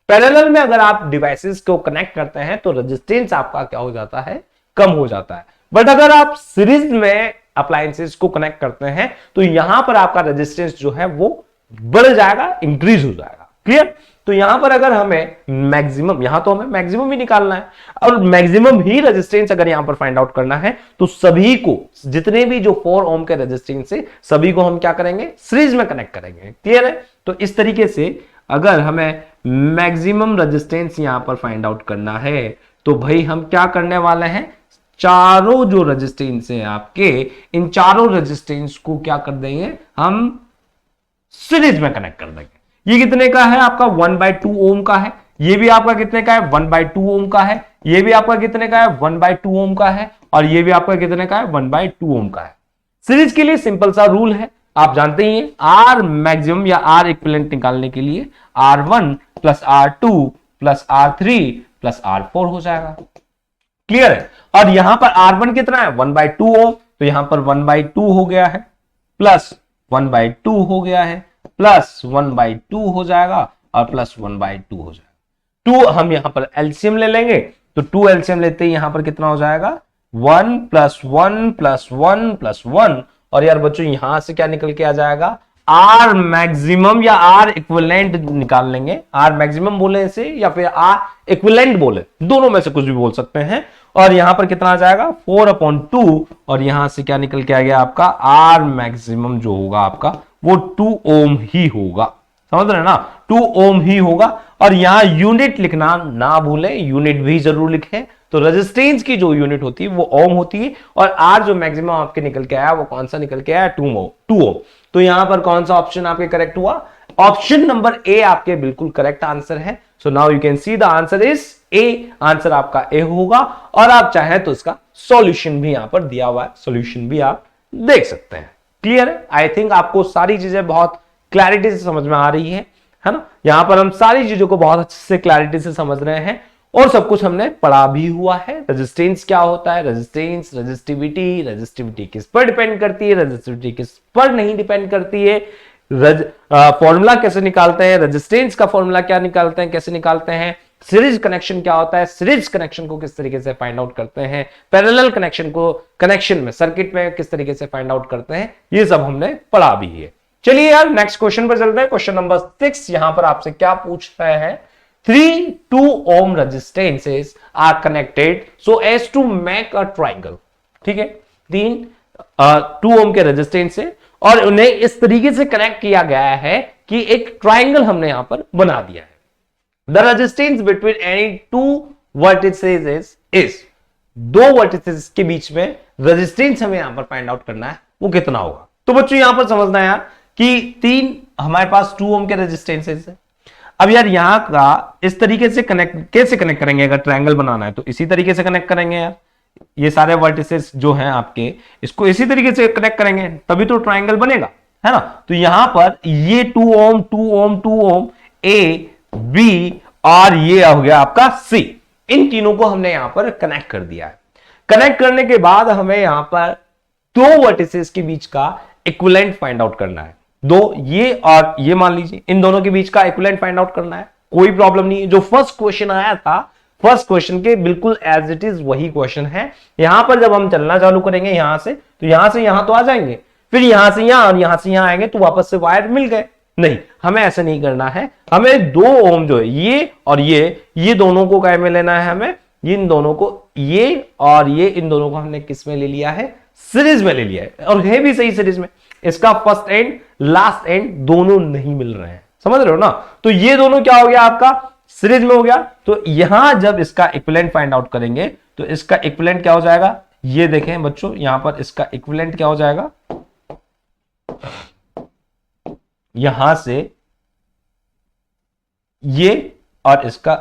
पैरेलल में अगर आप डिवाइसेस को कनेक्ट करते हैं तो रेजिस्टेंस आपका क्या हो जाता है, कम हो जाता है। बट अगर आप सीरीज में अप्लायंसेस को कनेक्ट करते हैं तो यहां पर आपका रेजिस्टेंस जो है वो बढ़ जाएगा, इंक्रीज हो जाएगा, क्लियर। तो यहां पर अगर हमें मैक्सिमम, यहां तो हमें मैक्सिमम ही निकालना है, और मैक्सिमम ही रेजिस्टेंस अगर यहां पर फाइंड आउट करना है तो सभी को, जितने भी जो 4 ओम के रेजिस्टेंस है सभी को हम क्या करेंगे, सीरीज में कनेक्ट करेंगे, क्लियर है। तो इस तरीके से अगर हमें मैक्सिमम रेजिस्टेंस यहां पर फाइंड आउट करना है तो भाई हम क्या करने वाले हैं, चारों जो रेजिस्टेंस है आपके, इन चारों रेजिस्टेंस को क्या कर देंगे, हम सीरीज में कनेक्ट कर देंगे। ये कितने का है आपका 1/2 ओम का है, ये भी आपका कितने का है 1/2 ओम का है, ये भी आपका कितने का है 1/2 ओम का है, और ये भी आपका कितने का है 1/2 ओम का है। सीरीज के लिए सिंपल सा रूल है, आप जानते ही हैं, आर मैक्सिमम या आर इक्विवेलेंट निकालने के लिए R1 plus R2 plus R3 plus R4 हो जाएगा, क्लियर है। और यहां पर R1 कितना है 1/2 ओम, तो यहां पर 1/2 हो गया है, प्लस 1/2 हो गया है, प्लस 1/2 हो जाएगा, और प्लस 1/2 हो जाएगा। 2 हम यहां पर एलसीएम ले लेंगे, तो 2 एलसीएम लेते ही यहां पर कितना हो जाएगा 1 प्लस 1 प्लस 1 प्लस 1, और यार बच्चों यहां से क्या निकल के आ जाएगा, आर मैक्सिमम या आर इक्विवेलेंट निकाल लेंगे, आर मैक्सिमम बोले इसे या फिर आर इक्विवेलेंट बोले, दोनों में से कुछ भी बोल सकते हैं। और यहां पर कितना आ जाएगा 4/2, और यहां से क्या निकल के आ गया आपका आर मैक्सिमम जो होगा आपका वो 2 ओम ही होगा, समझ रहे हैं ना, 2 ओम ही होगा। और यहां यूनिट लिखना ना भूलें, यूनिट भी जरूर लिखें। तो रेजिस्टेंस की जो यूनिट होती है वो ओम होती है, और आर जो मैक्सिमम आपके निकल के आया वो कौन सा निकल के आया 2 ओम। तो यहां पर कौन सा ऑप्शन आपके करेक्ट हुआ, ऑप्शन नंबर ए आपके बिल्कुल करेक्ट आंसर है। So now you can see the answer is A, answer आपका ए होगा। और आप चाहें तो इसका सॉल्यूशन भी यहां पर दिया हुआ है, सॉल्यूशन भी आप देख सकते हैं, क्लियर है। आई थिंक आपको सारी चीजें बहुत क्लैरिटी से समझ में आ रही है ना। यहां पर हम सारी चीजों को बहुत अच्छे से क्लैरिटी से समझ रहे हैं, और सब कुछ हमने पढ़ा भी हुआ है। रेजिस्टेंस क्या होता है, रेजिस्टेंस, रेजिस्टिविटी, रेजिस्टिविटी किस पर डिपेंड करती है, रेजिस्टिविटी किस पर नहीं डिपेंड करती है, फॉर्मूला कैसे निकालते हैं, रेजिस्टेंस का फॉर्मूला क्या निकालते हैं, कैसे निकालते हैं, सीरीज कनेक्शन क्या होता है, सीरीज कनेक्शन को किस तरीके से फाइंड आउट करते हैं, पैरेलल कनेक्शन को कनेक्शन में सर्किट में किस तरीके से फाइंड आउट करते हैं, ये सब हमने पढ़ा भी है। चलिए यार नेक्स्ट क्वेश्चन पर चलते हैं। क्वेश्चन नंबर 6 यहां पर आपसे क्या पूछ रहे हैं, 3 2 ohm resistances are connected so as to make a triangle। ठीक है, 3 2 ohm के रेजिस्टेंस है और उन्हें इस तरीके से कनेक्ट किया गया है कि एक ट्राइंगल हमने यहां पर बना दिया है। The resistance between any 2 vertices is, 2 vertices के बीच में रेजिस्टेंस हमें यहां पर फाइंड आउट करना है, वो कितना होगा। तो बच्चों यहां पर समझना है यार कि 3 हमारे पास 2 ohm के रेजिस्टेंसेस है। अब यार यहां का इस तरीके से कनेक्ट कैसे कनेक्ट करेंगे, अगर ट्रायंगल बनाना है तो इसी तरीके से कनेक्ट करेंगे यार। ये सारे वर्टिसेस जो हैं आपके, इसको इसी तरीके से कनेक्ट करेंगे तभी तो ट्रायंगल बनेगा, है ना। तो यहां पर ये 2 ohm 2 ohm 2 ohm A B और ये हो गया आपका सी, इन तीनों को हमने यहां पर कनेक्ट कर दिया है। कनेक्ट करने के बाद हमें यहां पर 2 वर्टिसेस के बीच का इक्विवेलेंट फाइंड आउट करना है। 2 ये और ये मान लीजिए, इन दोनों के बीच का इक्विवेलेंट फाइंड आउट करना है, कोई प्रॉब्लम नहीं है। जो फर्स्ट क्वेश्चन आया था, फर्स्ट क्वेश्चन के बिल्कुल एज इट इज वही क्वेश्चन है। यहां पर जब हम चलना चालू करेंगे यहां से, तो यहां से यहां तो आ जाएंगे, फिर यहां से यहां और यहां से यहां आएंगे तो वापस से वायर मिल गए। नहीं, हमें ऐसा नहीं करना है। हमें 2 ओम जो है ये और ये दोनों को क्या में लेना है, हमें इन दोनों को, ये और ये इन दोनों को हमने किस में ले लिया है, सीरीज में ले लिया है और है भी सही सीरीज में। इसका फर्स्ट एंड लास्ट एंड दोनों नहीं मिल रहे हैं, समझ रहे हो ना। तो ये दोनों क्या हो गया आपका सीरीज में हो गया। तो यहां जब इसका इक्विवेलेंट फाइंड आउट करेंगे तो इसका इक्विवेलेंट क्या हो जाएगा, ये देखें बच्चों यहां पर इसका इक्विवेलेंट क्या हो जाएगा, यहां से ये और इसका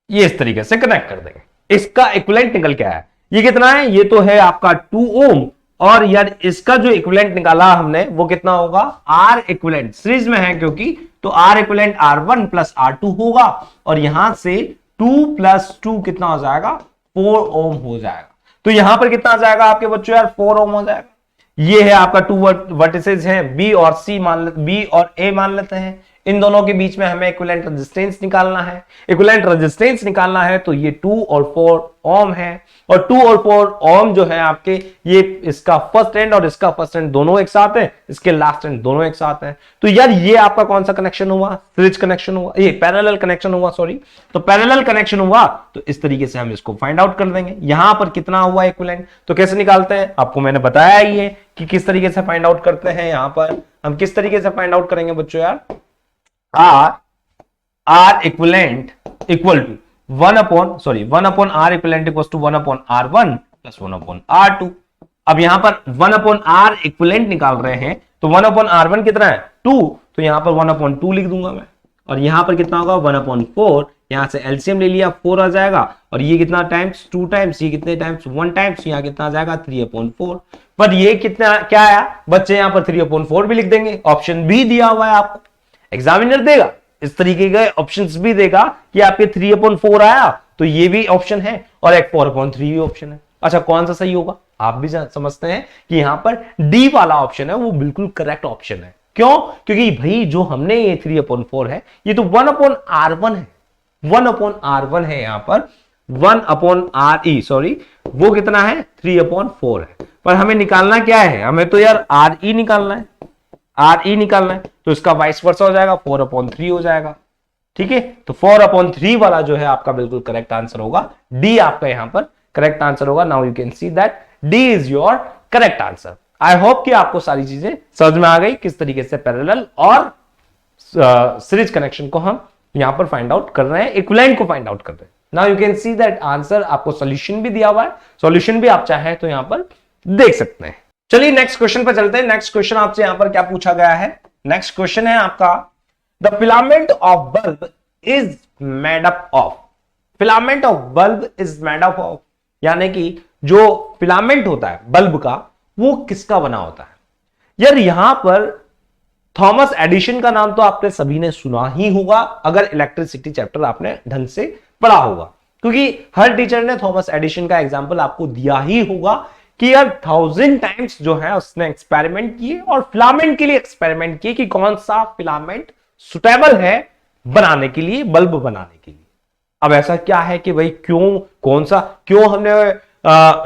ये इस तरीके से कनेक्ट कर देंगे। इसका इक्विवेलेंट निकल के आया, ये कितना है, ये तो है आपका 2 ओम और यार इसका जो इक्विवेलेंट निकाला हमने वो कितना होगा, आर इक्विवेलेंट सीरीज में है क्योंकि, तो are equivalent R1 plus R2 होगा और यहां से 2 प्लस 2 कितना हो जाएगा, 4 ओम हो जाएगा। तो यहां पर कितना आ जाएगा आपके बच्चों यार, 4 ओम हो जाएगा। ये है आपका 2 वर्टिसेस हैं, बी और सी बी और ए मान लेते हैं। इन दोनों के बीच में हमें इक्विवेलेंट रेजिस्टेंस निकालना है। इक्विवेलेंट रेजिस्टेंस निकालना है तो ये 2 और 4 ओम है और 2 और 4 ओम जो है आपके, ये इसका फर्स्ट एंड और इसका फर्स्ट एंड दोनों एक साथ है, इसके लास्ट एंड दोनों एक साथ है। तो यार ये आपका कौन सा कनेक्शन हुआ, सीरीज कनेक्शन हुआ, ये पैरेलल कनेक्शन हुआ, सॉरी। तो पैरेलल कनेक्शन हुआ तो इस तरीके से हम इसको फाइंड आउट कर देंगे। यहां पर कितना हुआ इक्विवेलेंट, तो कैसे निकालते हैं, आपको मैंने बताया ही है कि किस तरीके से फाइंड आउट करते हैं। यहां पर हम किस तरीके से फाइंड आउट करेंगे बच्चों यार, R equivalent equal to 1 upon R equivalent equals to 1 upon R1 plus 1 upon R2। अब यहां पर 1 upon R equivalent निकाल रहे हैं तो 1 upon R1 कितना है 2, तो यहां पर 1 upon 2 लिख दूंगा मैं और यहां पर कितना होगा 1 upon 4, यहां से एलसीएम ले लिया 4 आ जाएगा और ये कितना टाइम्स 2 टाइम्स, ये कितने टाइम्स 1 टाइम्स, यहां कितना आ जाएगा 3 upon 4। पर ये कितना क्या आया बच्चे, यहां पर 3 upon 4 भी लिख देंगे, ऑप्शन भी दिया हुआ है आपको, एग्जामिनर देगा इस तरीके के ऑप्शंस भी देगा कि आपके 3/4 आया तो ये भी ऑप्शन है और एक 4/3 भी ऑप्शन है। अच्छा कौन सा सही होगा, आप भी समझते हैं कि यहां पर डी वाला ऑप्शन है वो बिल्कुल करेक्ट ऑप्शन है। क्यों, क्योंकि भाई जो हमने ये 3/4 है ये तो 1/R1 है, 1/R1 है, यहां पर 1/RE सॉरी वो कितना है 3/4 है। पर हमें निकालना क्या है, हमें तो यार RE निकालना है, RE निकालना है तो इसका वाइस वर्सा हो जाएगा 4/3 हो जाएगा। ठीक है, तो 4/3 वाला जो है आपका बिल्कुल करेक्ट आंसर होगा, डी आपका यहां पर करेक्ट आंसर होगा। Now you can see that D is your correct answer. I hope कि आपको सारी चीजें समझ में आ गई किस तरीके से पैरेलल और सीरीज कनेक्शन को हम यहां पर फाइंड आउट कर रहे हैं, इक्विवेलेंट को फाइंड आउट कर रहे हैं। Now you can see that answer, आपको सॉल्यूशन भी दिया हुआ है, सॉल्यूशन भी आप चाहें तो यहां पर देख सकते हैं। चलिए नेक्स्ट क्वेश्चन पर चलते हैं। नेक्स्ट क्वेश्चन आपसे यहां पर क्या पूछा गया है, नेक्स्ट क्वेश्चन है आपका the filament of bulb is made up of, filament of bulb is made up of, यानी कि जो फिलामेंट होता है बल्ब का वो किसका बना होता है। यार यहां पर थॉमस एडिशन का नाम तो आपने सभी ने सुना ही होगा अगर इलेक्ट्रिसिटी चैप्टर आपने ढंग से पढ़ा होगा, क्योंकि हर टीचर ने थॉमस एडिशन का एग्जांपल आपको दिया ही होगा कि यार 1000 टाइम्स जो है उसने एक्सपेरिमेंट किए और फिलामेंट के लिए एक्सपेरिमेंट किए कि कौन सा फिलामेंट सुटेबल है बनाने के लिए, बल्ब बनाने के लिए। अब ऐसा क्या है कि भाई क्यों, कौन सा, क्यों हमने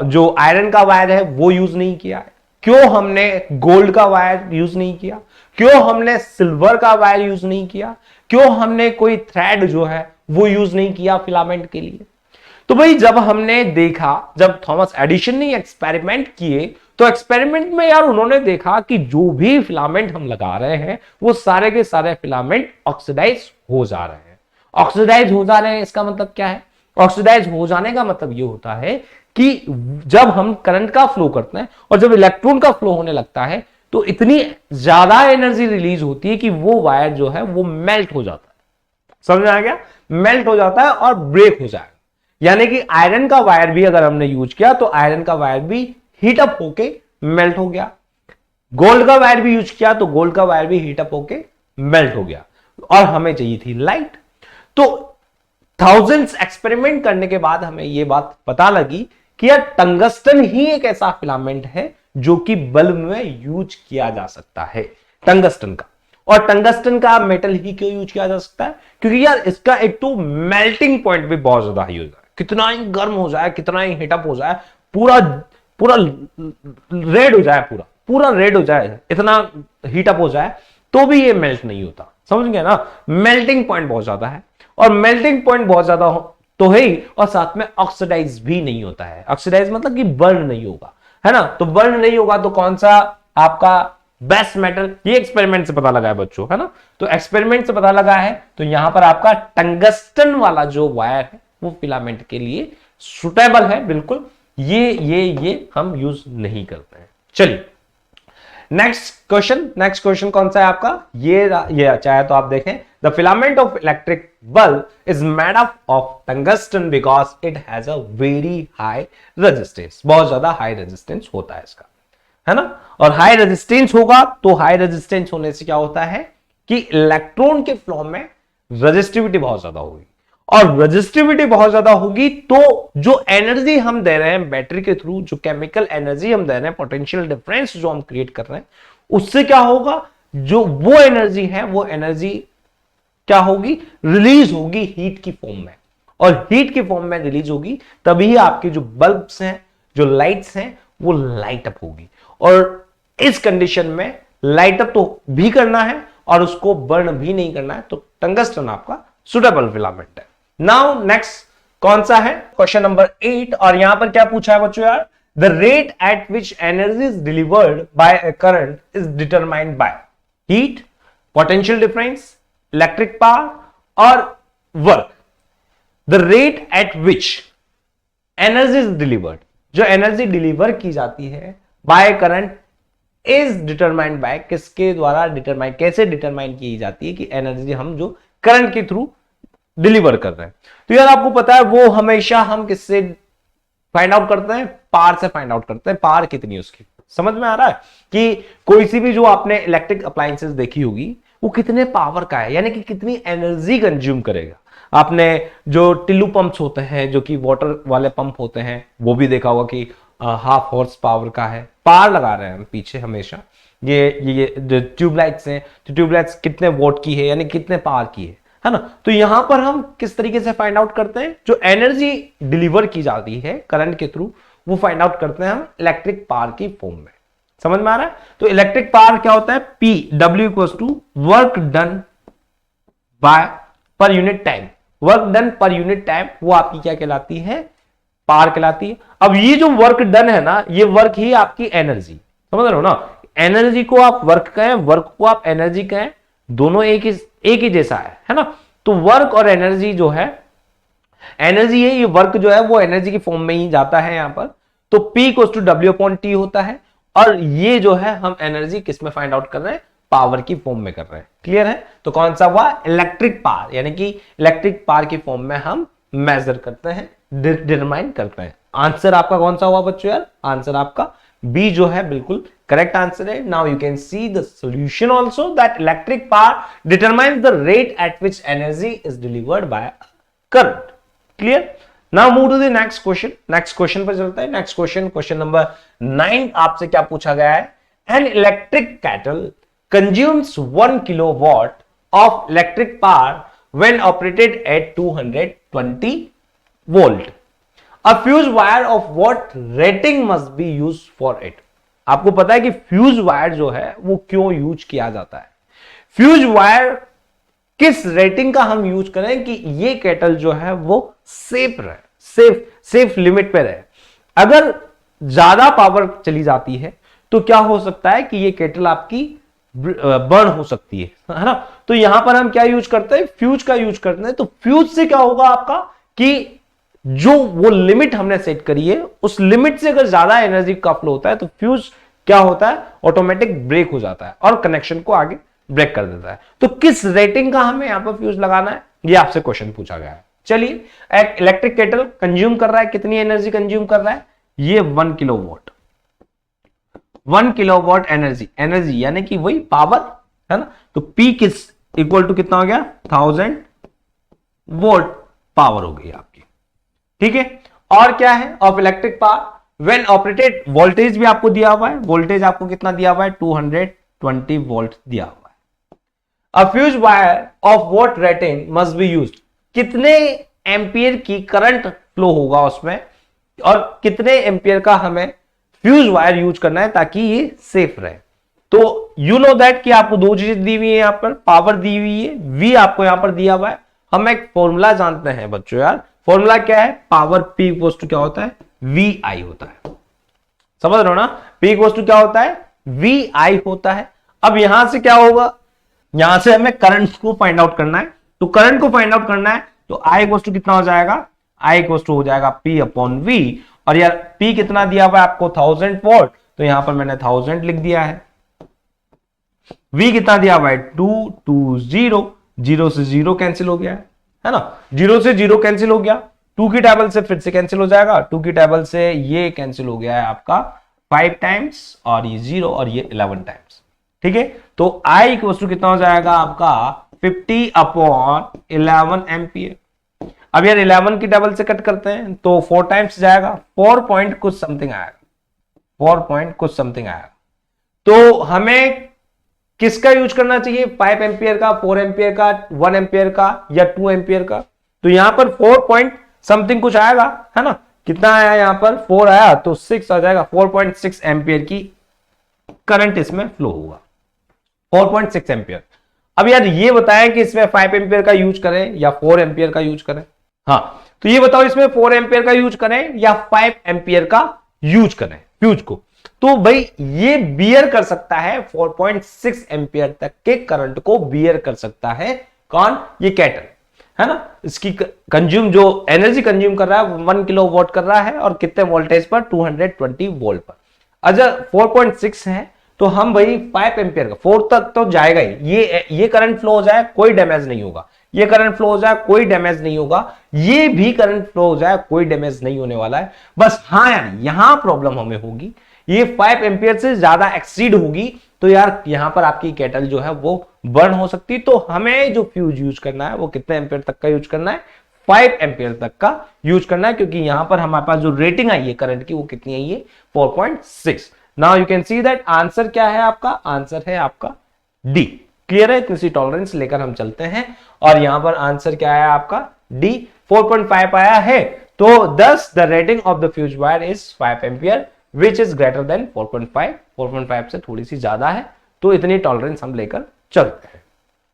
जो आयरन का वायर है वो यूज नहीं किया है, क्यों हमने गोल्ड का वायर यूज नहीं किया, क्यों हमने सिल्वर का वायर यूज नहीं किया, क्यों हमने कोई थ्रेड जो है वो यूज नहीं किया फिलामेंट के लिए। तो भाई जब हमने देखा, जब थॉमस एडिशन ने एक्सपेरिमेंट किए तो एक्सपेरिमेंट में यार उन्होंने देखा कि जो भी फिलामेंट हम लगा रहे हैं वो सारे के सारे फिलामेंट ऑक्सीडाइज हो जा रहे हैं। ऑक्सीडाइज हो जा रहे हैं इसका मतलब क्या है, ऑक्सीडाइज हो जाने का मतलब ये होता है कि जब हम करंट का फ्लो करते हैं और जब इलेक्ट्रॉन का फ्लो होने लगता है तो इतनी ज्यादा एनर्जी रिलीज होती है कि वो वायर जो है वो मेल्ट हो जाता है। समझ में आ गया, मेल्ट हो जाता है और ब्रेक हो जाएगा। यानी कि आयरन का वायर भी अगर हमने यूज किया तो आयरन का वायर भी हीट अप होके मेल्ट हो गया, गोल्ड का वायर भी यूज किया तो गोल्ड का वायर भी हीट अप होके मेल्ट हो गया और हमें चाहिए थी लाइट। तो थाउजेंड्स एक्सपेरिमेंट करने के बाद हमें यह बात पता लगी कि यार टंगस्टन ही एक ऐसा फिलामेंट है जो कि बल्ब में यूज किया जा सकता है, टंगस्टन का। और टंगस्टन का मेटल ही क्यों यूज किया जा सकता है, क्योंकि यार इसका एक तो मेल्टिंग पॉइंट भी बहुत ज्यादा हाई हो जाए, कितना ही गर्म हो जाए, कितना ही हीटअप हो जाए, पूरा पूरा रेड हो जाए, पूरा पूरा रेड हो जाए, इतना हीटअप हो जाए तो भी ये मेल्ट नहीं होता। समझ गए ना, मेल्टिंग पॉइंट बहुत ज्यादा है, और मेल्टिंग पॉइंट बहुत ज्यादा हो तो है ही, और साथ में ऑक्सीडाइज भी नहीं होता है। ऑक्सीडाइज मतलब कि बर्न नहीं होगा, है ना। तो बर्न नहीं होगा तो कौन सा आपका बेस्ट मेटल, ये एक्सपेरिमेंट से पता लगा है बच्चों, है ना। तो एक्सपेरिमेंट से पता लगा है, तो यहां पर आपका टंगस्टन वाला जो वायर है वो फिलामेंट के लिए सुटेबल है बिल्कुल। ये हम यूज नहीं करते हैं। चलिए नेक्स्ट क्वेश्चन कौन सा है आपका, ये चाहे तो आप देखें, the filament of electric bulb is made up of tungsten because it has a very high resistance. बहुत ज्यादा हाई रेजिस्टेंस होता है इसका, है ना। और हाई रेजिस्टेंस होगा तो हाई रेजिस्टेंस होने से क्या होता है कि इलेक्ट्रॉन के फ्लो में रेजिस्टिविटी बहुत ज्यादा होगी, और रेजिस्टिविटी बहुत ज्यादा होगी तो जो एनर्जी हम दे रहे हैं बैटरी के थ्रू, जो केमिकल एनर्जी हम दे रहे हैं, पोटेंशियल डिफरेंस जो हम क्रिएट कर रहे हैं, उससे क्या होगा, जो वो एनर्जी है वो एनर्जी क्या होगी, रिलीज होगी हीट की फॉर्म में, और हीट की फॉर्म में रिलीज होगी तभी आपके जो बल्ब्स हैं, जो लाइट्स हैं, वो लाइट अप होगी। और इस कंडीशन में लाइट अप तो भी करना है और उसको बर्न भी नहीं करना है, तो टंगस्टन आपका सुटेबल फिलामेंट है। नाउ नेक्स्ट कौन सा है, क्वेश्चन नंबर 8, और यहां पर क्या पूछा है बच्चों यार, the rate at which energy is delivered by a current is determined by heat, potential difference, electric power और work. The rate at which energy is delivered, जो एनर्जी डिलीवर की जाती है by current is determined by, किसके द्वारा डिटरमाइन, कैसे डिटरमाइन की जाती है कि एनर्जी हम जो करंट के थ्रू डिलीवर कर रहे हैं। तो यार आपको पता है वो हमेशा हम किससे फाइंड आउट करते हैं, पावर से फाइंड आउट करते हैं, पावर कितनी है उसकी। समझ में आ रहा है कि कोई सी भी जो आपने इलेक्ट्रिक अप्लायंसेस देखी होगी वो कितने पावर का है, यानी कि कितनी एनर्जी कंज्यूम करेगा। आपने जो टिल्लू पंप्स होते हैं, जो कि वाटर वाले पंप होते हैं, वो भी देखा होगा कि हाफ हॉर्स पावर का है, पावर लगा रहे हैं हम पीछे हमेशा। ये जो ट्यूबलाइट्स हैं, तो ट्यूबलाइट्स कितने वोल्ट की है, यानी कितने पावर की है ना। तो यहां पर हम किस तरीके से फाइंड आउट करते हैं, जो एनर्जी डिलीवर की जाती है करंट के थ्रू, वो फाइंड आउट करते हैं हम इलेक्ट्रिक पावर की फॉर्म में। समझ में आ रहा है। तो इलेक्ट्रिक पावर क्या होता है, P W equals to work done by per unit time. Work done पर यूनिट टाइम वो आपकी क्या कहलाती है, पावर कहलाती है। अब ये जो वर्क डन है ना, ये वर्क ही आपकी एनर्जी, समझ रहे हो ना। एनर्जी को आप वर्क कहें, वर्क को आप एनर्जी कहें, दोनों एक ही जैसा है ना। तो वर्क और एनर्जी जो है, एनर्जी है, ये वर्क जो है वो एनर्जी की फॉर्म में ही जाता है यहां पर। तो P equals to W upon T होता है, और ये जो है हम एनर्जी किस में फाइंड आउट कर रहे हैं, पावर की फॉर्म में कर रहे हैं। क्लियर है। तो कौन सा हुआ, इलेक्ट्रिक पावर, यानी कि इलेक्ट्रिक पावर की फॉर्म में हम मेजर करते हैं, डिटरमाइन करते हैं। आंसर आपका कौन सा हुआ बच्चों यार, आंसर आपका बी जो है बिल्कुल करेक्ट आंसर है। Now you can see the solution also, that electric power determines the rate at which energy is delivered by current. Clear. Now move to the next question. Next question पर चलते हैं। नेक्स्ट क्वेश्चन नंबर 9 आपसे क्या पूछा गया है, an electric kettle consumes 1 kilowatt of electric power when operated at 220 volt. A fuse wire of what rating must be used for it? आपको पता है कि फ्यूज वायर जो है वो क्यों यूज किया जाता है, फ्यूज वायर किस रेटिंग का हम यूज करें कि ये केटल जो है वो सेफ रहे, सेफ लिमिट पे रहे। अगर ज्यादा पावर चली जाती है तो क्या हो सकता है कि ये केटल आपकी बर्न हो सकती है ना। तो यहां पर हम क्या यूज करते हैं, फ्यूज का यूज करते हैं। तो फ्यूज से क्या होगा आपका कि जो वो लिमिट हमने सेट करी है, उस लिमिट से अगर ज्यादा एनर्जी का फ्लो होता है तो फ्यूज क्या होता है, ऑटोमेटिक ब्रेक हो जाता है और कनेक्शन को आगे ब्रेक कर देता है। तो किस रेटिंग का हमें यहां पर फ्यूज लगाना है, ये आपसे क्वेश्चन पूछा गया है। चलिए, एक इलेक्ट्रिक केटल कंज्यूम कर रहा है, कितनी एनर्जी कंज्यूम कर रहा है, ये 1 किलोवाट, 1 किलोवाट एनर्जी यानी कि वही पावर है ना। तो P किस इक्वल टू कितना हो गया, 1000 वोल्ट पावर हो गई आपकी। ठीक है। और क्या है, of electric power when operated, voltage भी आपको दिया हुआ है, वोल्टेज आपको कितना दिया हुआ है, 220 वोल्ट दिया हुआ है। अ fuse wire of what rating must be used, कितने एम्पियर की करंट फ्लो होगा उसमें, और कितने एम्पियर का हमें फ्यूज वायर यूज करना है ताकि ये सेफ रहे। तो यू नो दैट कि आपको दो चीजें दी हुई है, यहां पर पावर दी हुई है, वी आपको यहां पर दिया हुआ है। हम एक फॉर्मूला जानते हैं बच्चों यार, फॉर्मूला क्या है, पावर P इक्वल्स टू क्या होता है, VI होता है। समझ रहे हो ना, P इक्वल्स टू क्या होता है, VI होता है। अब यहां से क्या होगा, यहां से हमें करंट को फाइंड आउट करना है, तो करंट को फाइंड आउट करना है तो I इक्वल्स टू कितना हो जाएगा, I इक्वल्स टू हो जाएगा P अपॉन V। और यार P कितना दिया हुआ है आपको 1000 वोल्ट, तो यहां पर मैंने 1000 लिख दिया है। V कितना दिया हुआ है 220, 0 से 0 कैंसिल हो गया है ना, 0 से 0 कैंसिल हो गया, 2 की टेबल से फिर से कैंसिल हो जाएगा, 2 की टेबल से ये कैंसिल हो गया है आपका 5 टाइम्स और ये 0 और ये 11 टाइम्स। ठीक है, तो I इक्वल टू कितना हो जाएगा आपका 50 अपॉन 11 एम्पियर। अब यार 11 की टेबल से कट करते हैं तो 4 टाइम्स जाएगा, 4 पॉइंट कुछ समथिंग आएगा, 4 पॉइंट कुछ समथिंग आएगा। तो हमें किसका यूज करना चाहिए, 5 एम्पियर का, 4 एम्पियर का, 1 एम्पियर का या 2 एम्पियर का। तो यहां पर 4 पॉइंट समथिंग कुछ आएगा, है ना, कितना आया यहां पर 4 आया तो 6 आ जाएगा, 4.6 एम्पियर की करंट इसमें फ्लो होगा, 4.6 एम्पियर। अब यार ये बताएं कि इसमें 5 एम्पियर का यूज करें या 4 एम्पियर का यूज करें। हाँ, तो ये बताओ इसमें 4 एम्पियर का यूज करें या 5 एम्पियर का यूज करें फ्यूज को। तो भाई ये बियर कर सकता है 4.6 एम्पियर तक के करंट को बियर कर सकता है कौन, ये कैटल, है ना। इसकी कंज्यूम जो एनर्जी कंज्यूम कर रहा है 1 किलोवाट कर रहा है, और कितने वोल्टेज पर, 220 वोल्ट पर। अगर 4.6 है तो हम भाई 5 एम्पियर का, 4 तक तो जाएगा ही, ये करंट फ्लो हो जाए कोई डैमेज नहीं होगा, ये करंट फ्लो हो जाए कोई डैमेज नहीं होगा, ये भी करंट फ्लो हो जाए कोई डैमेज नहीं होने वाला है। बस हाँ यार यहां प्रॉब्लम हमें होगी, ये 5 एम्पियर से ज्यादा एक्सीड होगी तो यार यहां पर आपकी केटल जो है वो बर्न हो सकती है। तो हमें जो फ्यूज यूज करना है वो कितने एम्पियर तक का यूज करना है, 5 एम्पियर तक का यूज करना है, क्योंकि यहां पर हमारे पास जो रेटिंग आई है करंट की वो कितनी आई है 4.6। Now you can see that answer क्या है आपका, आंसर है आपका डी। क्लियर है, इतनी टॉलरेंस लेकर हम चलते हैं, और यहां पर आंसर क्या है आपका डी, 4.5 आया है। तो दस the rating of the fuse wire is 5 ampere which is greater than 4.5, 4.5 से थोड़ी सी ज्यादा है, तो इतनी टॉलरेंस हम लेकर चलते हैं।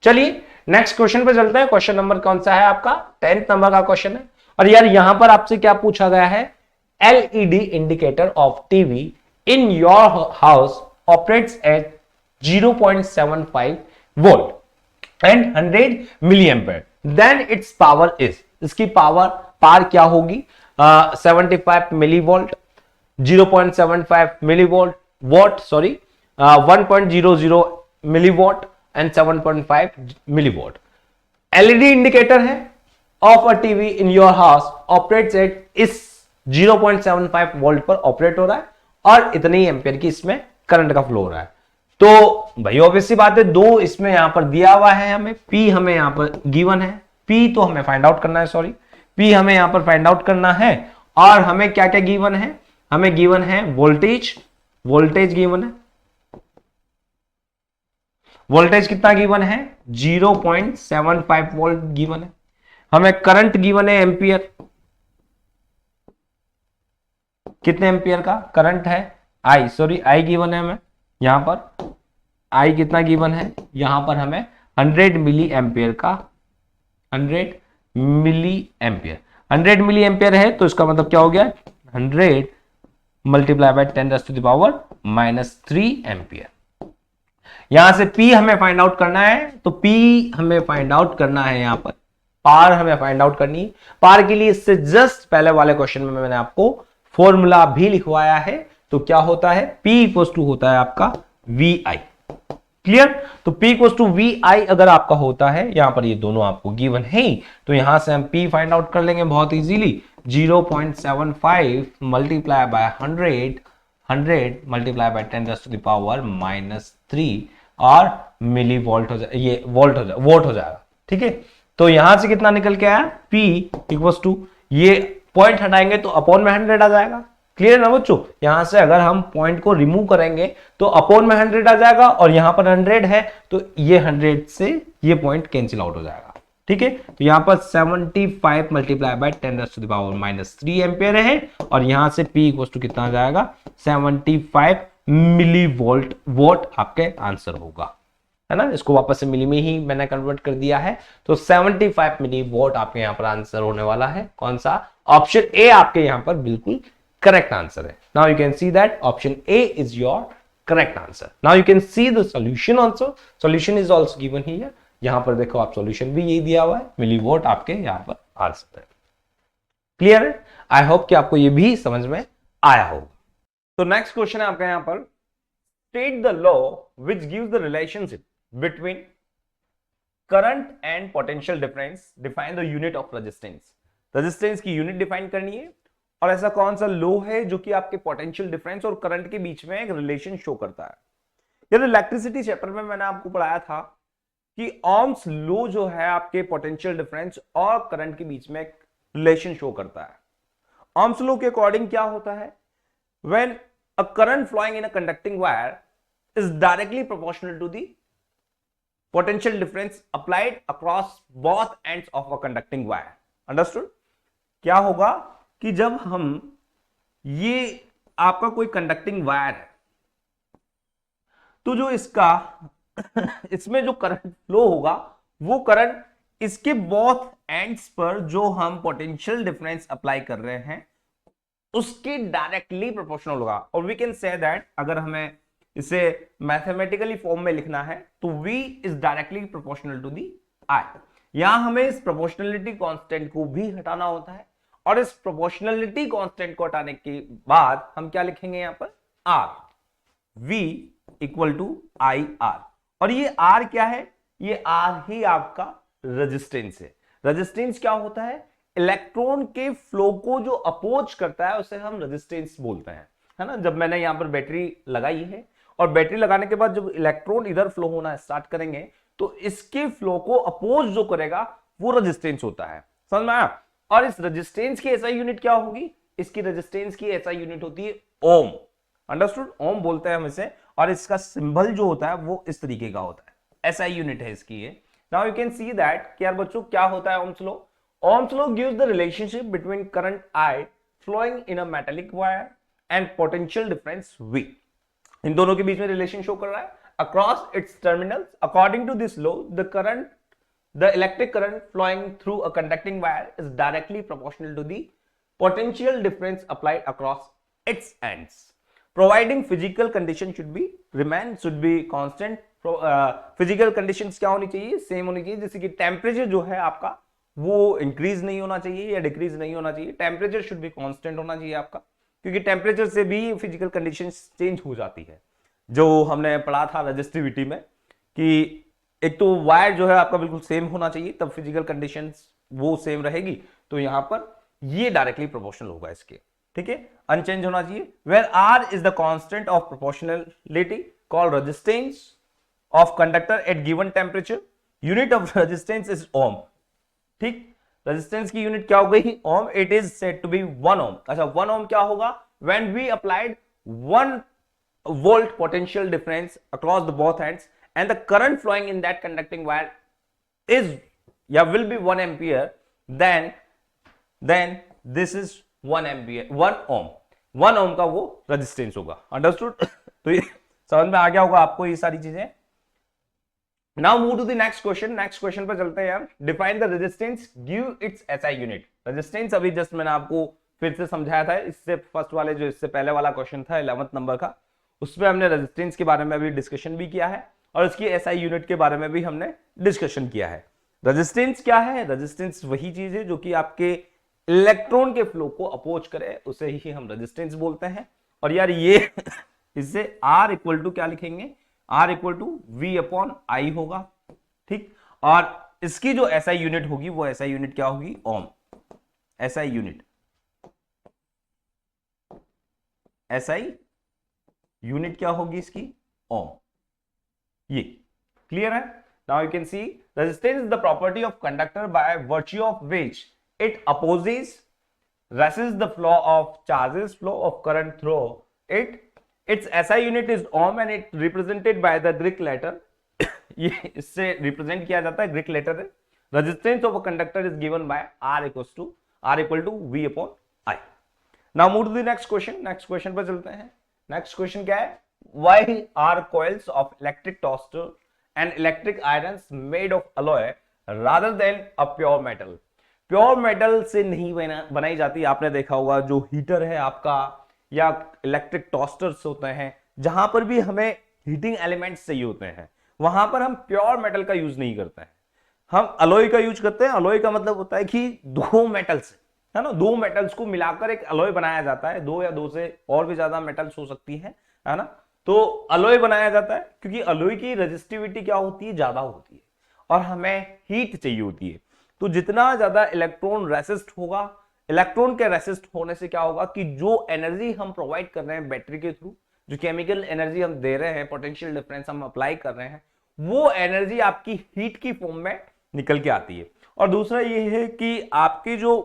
चलिए नेक्स्ट क्वेश्चन पे चलते हैं। क्वेश्चन नंबर कौन सा है आपका, 10th नंबर का क्वेश्चन है। और यार यहां पर आपसे क्या पूछा गया है, LED indicator of TV in your house operates at 0.75 volt and 100 milli ampere, then its power is, इसकी पावर क्या होगी, 75 milli volt, 0.75 millivolt watt, sorry 1.00 milliwatt and 7.5 milliwatt. LED indicator है of a TV in your house operates at, इस 0.75 वोल्ट पर ऑपरेट हो रहा है और इतने ही एम्पियर की इसमें करंट का फ्लो हो रहा है। तो भाई ऑब्वियस सी बात है, दो इसमें यहां पर दिया हुआ है, हमें पी हमें यहां पर गिवन है, पी तो हमें फाइंड आउट करना है, सॉरी पी हमें यहां पर फाइंड आउट करना है। और हमें क्या क्या गिवन है, हमें गिवन है वोल्टेज, वोल्टेज गिवन है, वोल्टेज कितना गिवन है 0.75 वोल्ट गिवन है। हमें करंट गिवन है एम्पियर, कितने एम्पियर का करंट है, आई सॉरी आई गिवन है हमें यहां पर, आई कितना गिवन है यहां पर हमें 100 मिली एम्पियर का, 100 मिली एम्पियर, 100 मिली एम्पियर है तो इसका मतलब क्या हो गया 100 मल्टीप्लाई बाय 10⁻³ एम्पियर। यहां से P हमें फाइंड आउट करना है, तो P हमें फाइंड आउट करना है, यहां पर पार हमें फाइंड आउट करनी है। पार के लिए इससे जस्ट पहले वाले क्वेश्चन में मैंने आपको फॉर्मूला भी लिखवाया है, तो क्या होता है P इक्वल टू होता है आपका VI। क्लियर, तो P इक्वल टू VI अगर आपका होता है, यहां पर ये दोनों आपको गिवन है, तो यहां से हम P फाइंड आउट कर लेंगे बहुत easily, 0.75 multiply by 100 multiply by 10⁻³ और मिली वोल्ट हो जाए, ये वोल्ट हो जाएगा। ठीक है, तो यहां से कितना निकल के आया P इक्वल्स टू, ये पॉइंट हटाएंगे तो अपॉन में 100 आ जाएगा। क्लियर ना बच्चों, यहां से अगर हम पॉइंट को रिमूव करेंगे तो अपॉन में 100 आ जाएगा, और यहां पर 100 है तो ये 100 से ये पॉइंट कैंसिल आउट हो जाएगा। ठीक है, तो यहां पर 75 मल्टीप्लाई बाय 10⁻³ एम्पियर है, और यहां से P इक्वल टू कितना आ जाएगा 75 मिली वोल्ट वोट आपके आंसर होगा, है ना। इसको वापस से मिली में ही मैंने कन्वर्ट कर दिया है, तो 75 मिली वोट आपके यहां पर आंसर होने वाला है। कौन सा? ऑप्शन ए आपके यहां पर बिल्कुल करेक्ट आंसर है। Now you can see that option A is your correct answer. Now you can see the solution also, solution is also given here. यहां पर देखो आप सॉल्यूशन भी यही दिया हुआ है, मिली वोट आपके यहां पर आंसर है। क्लियर है? आई होप कि आपको ये भी समझ में आया होगा। तो नेक्स्ट क्वेश्चन है आपका यहां पर, state the law which gives the relationship between current and potential difference, define the unit of resistance. Resistance की यूनिट डिफाइन करनी है, और ऐसा कौन सा लॉ है जो कि आपके पोटेंशियल डिफरेंस और करंट के बीच में एक रिलेशन शो करता है। यार इलेक्ट्रिसिटी चैप्टर में मैंने आपको पढ़ाया था कि ओम्स लॉ जो है आपके पोटेंशियल डिफरेंस और करंट के बीच में एक रिलेशन शो करता है। ओम्स लॉ के अकॉर्डिंग क्या होता है, when a current flowing in a conducting wire is directly proportional to the potential difference applied across both ends of a conducting wire. Understood? क्या होगा कि जब हम ये आपका कोई कंडक्टिंग वायर है, तो जो इसका इसमें जो करंट फ्लो होगा वो करंट इसके बोथ एंड्स पर जो हम पोटेंशियल डिफरेंस अप्लाई कर रहे हैं उसके डायरेक्टली प्रोपोर्शनल होगा। और वी कैन से दैट, अगर हमें इसे मैथमेटिकली फॉर्म में लिखना है तो V is directly proportional to the I। यहां हमें इस प्रोपोर्शनलिटी कांस्टेंट को भी हटाना होता है, और इस प्रोपोर्शनलिटी कांस्टेंट को हटाने के बाद हम क्या लिखेंगे यहां पर, R, V equal to I R। और ये R क्या है, ये R ही आपका रेजिस्टेंस है। रेजिस्टेंस क्या होता है, इलेक्ट्रॉन के फ्लो को जो अपोज करता है उसे हम रेजिस्टेंस बोलते हैं, है ना। जब मैंने यहां पर बैटरी लगाई है और बैटरी लगाने के बाद जब इलेक्ट्रॉन इधर फ्लो होना स्टार्ट करेंगे तो इसके फ्लो को अपोज जो करेगा वो रेजिस्टेंस होता है, समझ में आया। और इस रेजिस्टेंस की एसआई यूनिट क्या होगी, इसकी रेजिस्टेंस की एसआई यूनिट होती है ओम। अंडरस्टूड? ओम बोलते हैं हम इसे, और इसका सिंबल जो होता है वो इस तरीके का होता है, एसआई यूनिट है इसकी ये। Now you can see that कि यार बच्चों क्या होता है Ohm's law. Ohm's law gives the relationship between current I flowing in a metallic wire and potential difference V. इन दोनों के बीच में रिलेशन शो कर रहा है across its terminals. According to this law, the electric current flowing through a conducting wire is directly proportional to the potential difference applied across its ends. Providing physical condition should be constant. Physical conditions क्या होनी चाहिए, सेम होनी चाहिए। जैसे कि टेम्परेचर जो है आपका वो इंक्रीज नहीं होना चाहिए या डिक्रीज नहीं होना चाहिए, टेम्परेचर शुड बी कांस्टेंट होना चाहिए आपका, क्योंकि टेम्परेचर से भी फिजिकल कंडीशंस चेंज हो जाती है। जो हमने पढ़ा था रेजिस्टिविटी में कि एक तो वायर जो है आपका बिल्कुल सेम होना चाहिए, तब फिजिकल कंडीशंस वो सेम रहेगी। तो यहां पर ये डायरेक्टली प्रोपोर्शनल होगा इसके, ठीक है, अनचेंज होना चाहिए। Where R is the constant of proportionality called resistance of conductor at given temperature. Unit of resistance is ohm. ठीक, रेजिस्टेंस की यूनिट क्या हो गई, ohm. It is said to be 1 ohm. अच्छा 1 ओम क्या होगा, when we applied 1 volt potential difference across the both ends and the current flowing in that conducting wire is will be 1 ampere, then this is 1 ampere, 1 ohm। 1 ohm का वो रेजिस्टेंस होगा। अंडरस्टूड? तो ये समझ में आ गया होगा आपको ये सारी चीजें। Now move to the next question. Next question पर चलते हैं यार। Define the resistance, give its SI unit. Resistance अभी जस्ट मैंने आपको फिर से समझाया था, इससे फर्स्ट वाले जो इससे पहले वाला क्वेश्चन था 11th नंबर का, उसमें हमने रेजिस्टेंस के बारे में अभी डिस्कशन भी किया है और इसकी एसआई यूनिट के बारे में भी हमने डिस्कशन किया है। रेजिस्टेंस क्या है, रेजिस्टेंस वही चीज है जो कि आपके इलेक्ट्रॉन के फ्लो को अपोज करे, उसे ही हम रेजिस्टेंस बोलते हैं। और यार ये इससे R इक्वल टू क्या लिखेंगे, R equal to V upon I होगा। ठीक, और इसकी जो एसआई यूनिट होगी वो एसआई यूनिट क्या होगी, ओम। एसआई यूनिट, एसआई यूनिट क्या होगी इसकी, ओम। ये क्लियर है। Now you can C resistance is the property of conductor by virtue of which it opposes resists the flow of charges, flow of current through it. Its SI unit is ohm and it represented by the Greek letter ये इससे रिप्रेजेंट किया जाता है ग्रीक लेटर है। Resistance of a conductor is given by R equal to V upon I। Now move to the next question. Next question पर चलते हैं। नेक्स्ट क्वेश्चन क्या है, Why are coils of electric toaster and electric irons made of alloy rather than a pure metal? Pure metal से नहीं बनाई जाती। आपने देखा होगा जो हीटर है आपका या इलेक्ट्रिक टोस्टर्स होते हैं, जहां पर भी हमें हीटिंग एलिमेंट्स चाहिए होते हैं, वहां पर हम प्योर मेटल का यूज नहीं करते हैं, हम अलॉय का यूज करते हैं। अलॉय का मतलब होता है कि दो मेटल्स, है ना, दो मेटल्स को मिलाकर एक अलॉय बनाया जाता है। दो या दो से और भी ज्यादा मेटल्स हो सकती है ना, तो अलॉय बनाया जाता है क्योंकि अलॉय की रेजिस्टिविटी क्या होती है, ज्यादा होती है और हमें हीट चाहिए होती है। तो जितना ज्यादा इलेक्ट्रॉन रेसिस्ट होगा, इलेक्ट्रॉन के रेसिस्ट होने से क्या होगा कि जो एनर्जी हम प्रोवाइड कर रहे हैं बैटरी के थ्रू, जो केमिकल एनर्जी हम दे रहे हैं, पोटेंशियल डिफरेंस हम अप्लाई कर रहे हैं, वो एनर्जी आपकी हीट की फॉर्म में निकल के आती है। और दूसरा ये है कि आपके जो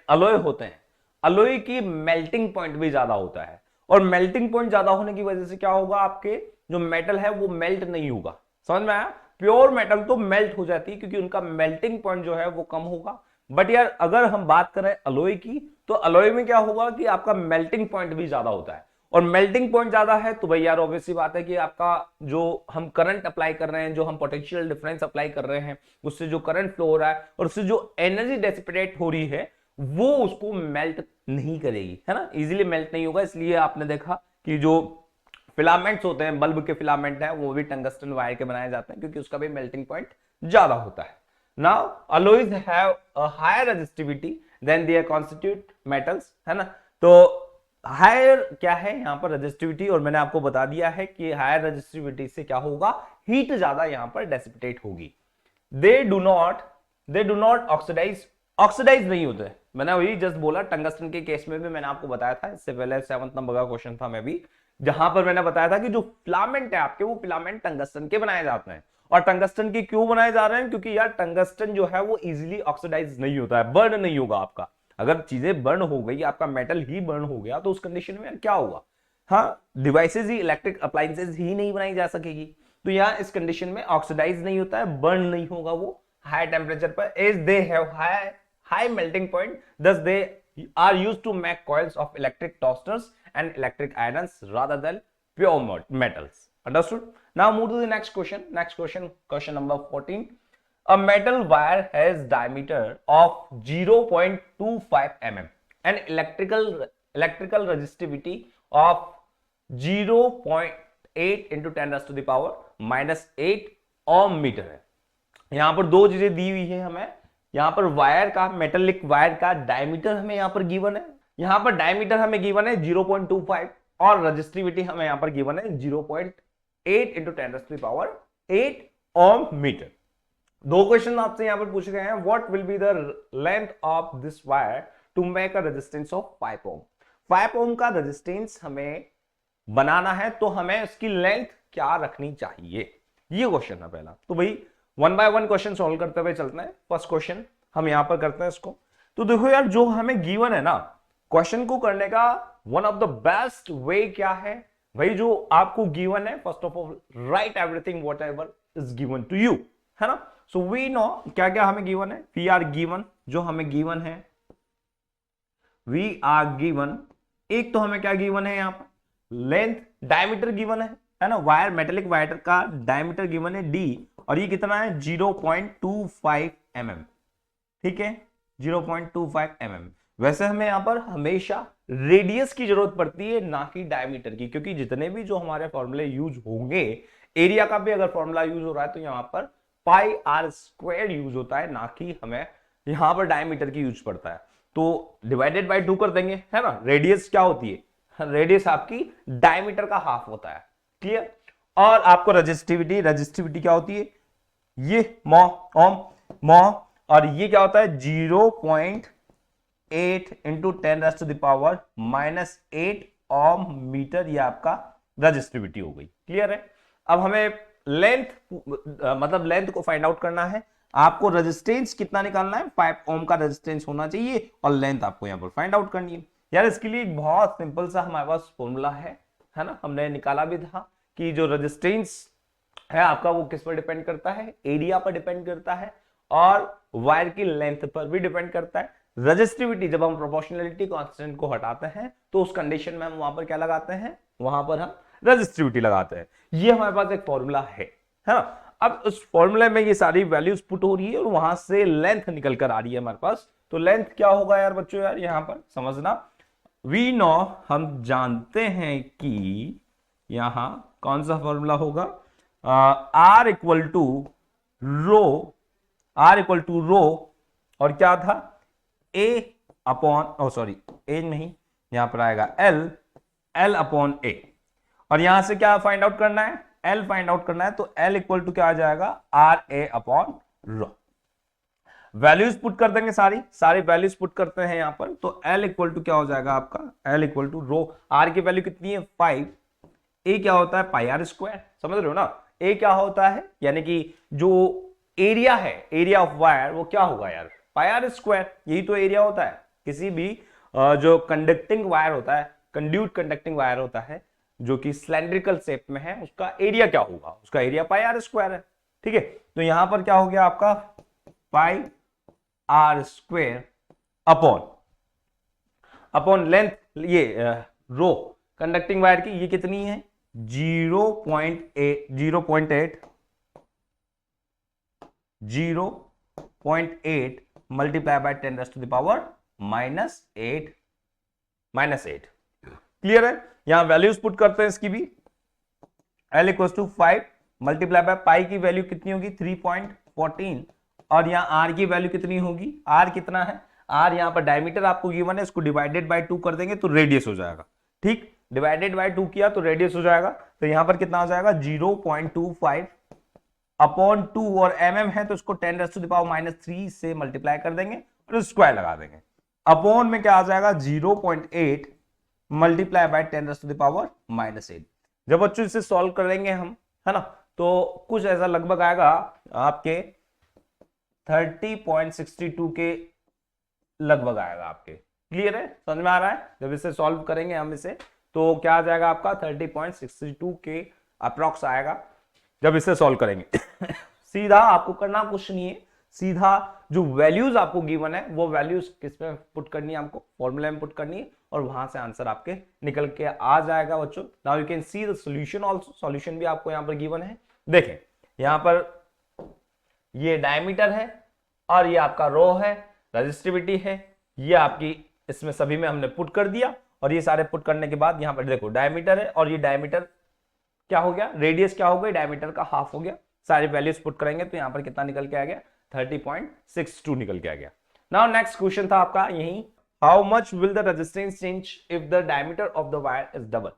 अलॉय होते हैं, अलॉय की मेल्टिंग पॉइंट भी ज्यादा होता है और मेल्टिंग पॉइंट ज्यादा होने की वजह से क्या होगा, आपके जो मेटल है वो मेल्ट नहीं होगा। समझ में आया? प्योर मेटल तो मेल्ट हो जाती है क्योंकि उनका मेल्टिंग पॉइंट जो है वो कम होगा। बट यार अगर हम बात करें अलॉय की, तो अलॉय में क्या होगा कि आपका मेल्टिंग पॉइंट भी ज्यादा होता है और मेल्टिंग पॉइंट ज्यादा है तो भाई यार ऑब्वियस सी बात है कि आपका जो हम करंट अप्लाई कर रहे हैं, जो हम पोटेंशियल डिफरेंस अप्लाई कर रहे हैं, उससे जो करंट फ्लो हो रहा है और उससे जो एनर्जी डेसिपेट हो रही है वो उसको मेल्ट नहीं करेगी, है ना, इजीली मेल्ट नहीं होगा। इसलिए आपने देखा कि जो फिलामेंट्स होते हैं, बल्ब के फिलामेंट है, वो भी टंगस्टन वायर के बनाए जाते हैं क्योंकि उसका भी मेल्टिंग पॉइंट ज्यादा होता है। Now alloys have a higher resistivity than their constituent metals, है ना। तो हायर क्या है यहाँ पर रेजिस्टिविटी, और मैंने आपको बता दिया है कि हायर रेजिस्टिविटी से क्या होगा, हीट ज्यादा यहाँ पर डेसिपिटेट होगी। दे डू नॉट ऑक्सीडाइज नहीं होते। मैंने वही जस्ट बोला, टंगस्टन के केस में भी मैंने आपको बताया था, इससे पहले 7th नंबर का क्वेश्चन था मैं भी, जहां पर मैंने बताया था कि जो फिलामेंट है आपके, वो फिलामेंट टंगस्टन के बनाए जाते हैं। और टंगस्टन के क्यों बनाए जा रहे हैं, क्योंकि यार टंगस्टन जो है वो इजीली ऑक्सीडाइज नहीं होता है, बर्न नहीं होगा आपका। अगर चीजें बर्न हो गई, आपका मेटल ही बर्न हो गया, तो उस कंडीशन में क्या होगा, हाँ, डिवाइसेज ही, इलेक्ट्रिक अप्लायंसेज ही नहीं बनाई जा सकेगी। तो यहाँ इस कंडीशन में ऑक्सीडाइज नहीं होता है, बर्न नहीं होगा वो हाई टेम्परेचर पर, as they have high melting point, thus they are used to make coils of electric toasters and electric irons rather than pure metals. Understood? Now move to the next question. Next question, question number 14. A metal wire has diameter of 0.25 mm and electrical resistivity of 0.8 into 10 raised to the power minus 8 ohm meter है। यहां पर दो चीजें दी हुई है हमें। यहां पर वायर का, मेटेलिक वायर का डायमीटर हमें यहां पर गिवन है, यहां पर डायमीटर हमें गिवन है 0.25 और रेजिस्टिविटी हमें यहां पर गिवन है 0.8 into 10 to the power 8 ohm metre. दो क्वेश्चन आपसे यहां पर पूछे गए हैं, what will be the length of this wire to make a resistance of 5 ohm. 5 ohm का रेजिस्टेंस हमें बनाना है तो हमें उसकी लेंथ क्या रखनी चाहिए, ये क्वेश्चन है पहला। तो भाई 1 बाय 1 क्वेश्चन सॉल्व करते हुए चलते हैं। फर्स्ट क्वेश्चन हम यहां पर करते हैं इसको। तो देखो यार, जो हमें गिवन है ना, क्वेश्चन को करने का one of the best way क्या है भाई, जो आपको गिवन है, first of all write everything whatever is given to you, है ना। सो वी नो क्या क्या हमें गिवन है, वी आर गिवन, जो हमें गिवन है, वी आर गिवन, एक तो हमें क्या गिवन है यहां पर, लेंथ, डायमीटर गिवन है ना, वायर, मेटेलिक वायर का डायमीटर गिवन है d, और ये कितना है 0.25 mm, ठीक है, 0.25 mm। वैसे हमें यहां पर हमेशा रेडियस की जरूरत पड़ती है, ना कि डायमीटर की, क्योंकि जितने भी जो हमारे फॉर्मूले यूज होंगे, एरिया का भी अगर फॉर्मूला यूज हो रहा है तो यहां पर पाई आर स्क्वायर यूज होता है, ना कि हमें यहां पर डायमीटर की यूज पड़ता है। तो डिवाइडेड बाय 2 कर देंगे, है ना। रेडियस क्या होती है, रेडियस आपकी डायमीटर का हाफ होता है, क्लियर। और आपको रेजिस्टिविटी क्या होती है, ये मॉ, और ये क्या होता है 0.8 into 10 raise to the power minus 8 ohm metre, ये आपका रेजिस्टिविटी हो गई, क्लियर है। अब हमें लेंथ, मतलब लेंथ को फाइंड आउट करना है। आपको रेजिस्टेंस कितना निकालना है, 5 ओम का रेजिस्टेंस होना चाहिए, और लेंथ आपको यहां पर फाइंड आउट करनी है। यार इसके लिए एक बहुत सिंपल सा हमारे पास फॉर्मूला है ना, हमने निकाला भी था कि जो रेजिस्टेंस है आपका वो किस पर डिपेंड करता है, एरिया पर डिपेंड करता है, और वायर की लेंथ पर भी डिपेंड करता है। रेजिस्टिविटी, जब हम प्रोपोर्शनलिटी कांस्टेंट को हटाते हैं तो उस कंडीशन में हम वहां पर क्या लगाते हैं, वहां पर हम रेजिस्टिविटी लगाते हैं। ये हमारे पास एक फॉर्मूला है ना। अब उस फॉर्मूले में ये सारी वैल्यूज पुट हो रही है और वहां से लेंथ निकल कर आ रही है हमारे पास। तो लेंथ क्या होगा यार बच्चों, यार यहां पर समझना, वी नो, हम जानते हैं कि यहां कौन सा फॉर्मूला होगा, R equal to rho, R equal to rho, और क्या था, ए अपॉन, ओ सॉरी ए नहीं, यहां पर आएगा एल, एल अपॉन ए। और यहां से क्या फाइंड आउट करना है, एल फाइंड आउट करना है। तो एल इक्वल टू क्या आ जाएगा, R A upon rho. Values put कर देंगे, सारी वैल्यूज पुट करते हैं यहां पर। तो एल इक्वल टू क्या हो जाएगा आपका, L equal to rho, R की वैल्यू कितनी है 5, ए क्या होता है पाई आर स्क्वायर, समझ रहे हो ना। ए क्या होता है, यानी कि जो एरिया है, एरिया ऑफ वायर, वो क्या होगा यार, पाई आर स्क्वायर। यही तो एरिया होता है किसी भी जो कंडक्टिंग वायर होता है, कंड्यूट कंडक्टिंग वायर होता है जो कि सिलेंड्रिकल शेप में है, उसका एरिया क्या होगा, उसका एरिया पाई आर स्क्वायर है। ठीक है, तो यहां पर क्या हो गया आपका पाई आर स्क्वायर अपॉन लेंथ, ये रो कंडक्टिंग वायर की ये कितनी है 0.8 मल्टीप्लाई बाय 10⁻⁻⁸ -8। क्लियर है, यहां वैल्यूज पुट करते हैं इसकी भी। L equal to 5 multiply by pi की वैल्यू कितनी होगी 3.14, और यहां R की वैल्यू कितनी होगी, R कितना है, R यहां पर डायमीटर आपको गिवन है, इसको डिवाइडेड बाय 2 कर देंगे तो रेडियस हो जाएगा। ठीक, डिवाइडेड बाय 2 किया तो रेडियस हो जाएगा। तो यहां पर कितना हो जाएगा 0.25 अपॉन 2, और mm है तो इसको 10⁻³ से मल्टीप्लाई कर देंगे और स्क्वायर लगा देंगे। अपॉन में क्या आ जाएगा 0.8 मल्टीप्लाई बाय 10⁻⁻8। जब बच्चों इसे सॉल्व करेंगे हम, है ना, तो कुछ ऐसा लगभग आएगा आपके 30.62 के लगभग आएगा आपके। क्लियर है, समझ में आ रहा है। जब इसे सॉल्व करेंगे हम इसे तो क्या आ जाएगा आपका 30.62 के अप्रॉक्स आएगा जब इसे सॉल्व करेंगे। सीधा आपको करना कुछ नहीं है, सीधा जो वैल्यूज आपको गिवन है वो वैल्यूज किस पे पुट करनी है, आपको फॉर्मूला में पुट करनी है, और वहां से आंसर आपके निकल के आ जाएगा बच्चों। Now you can see the solution also, solution भी आपको यहां पर गिवन है। देखें यहां पर ये डायमीटर है और ये आपका रो है, रेजिस्टिविटी है, ये आपकी इसमें सभी में हमने पुट कर दिया। और ये सारे पुट करने के बाद यहां पर देखो डायमीटर है, और ये डायमीटर क्या हो गया, रेडियस क्या हो गई, डायमीटर का हाफ हो गया। सारे वैल्यूज पुट करेंगे तो यहां पर कितना निकल के आ गया 30.62 निकल के आ गया। नाउ नेक्स्ट क्वेश्चन था आपका यही, how much will the resistance change if the diameter of the wire is double.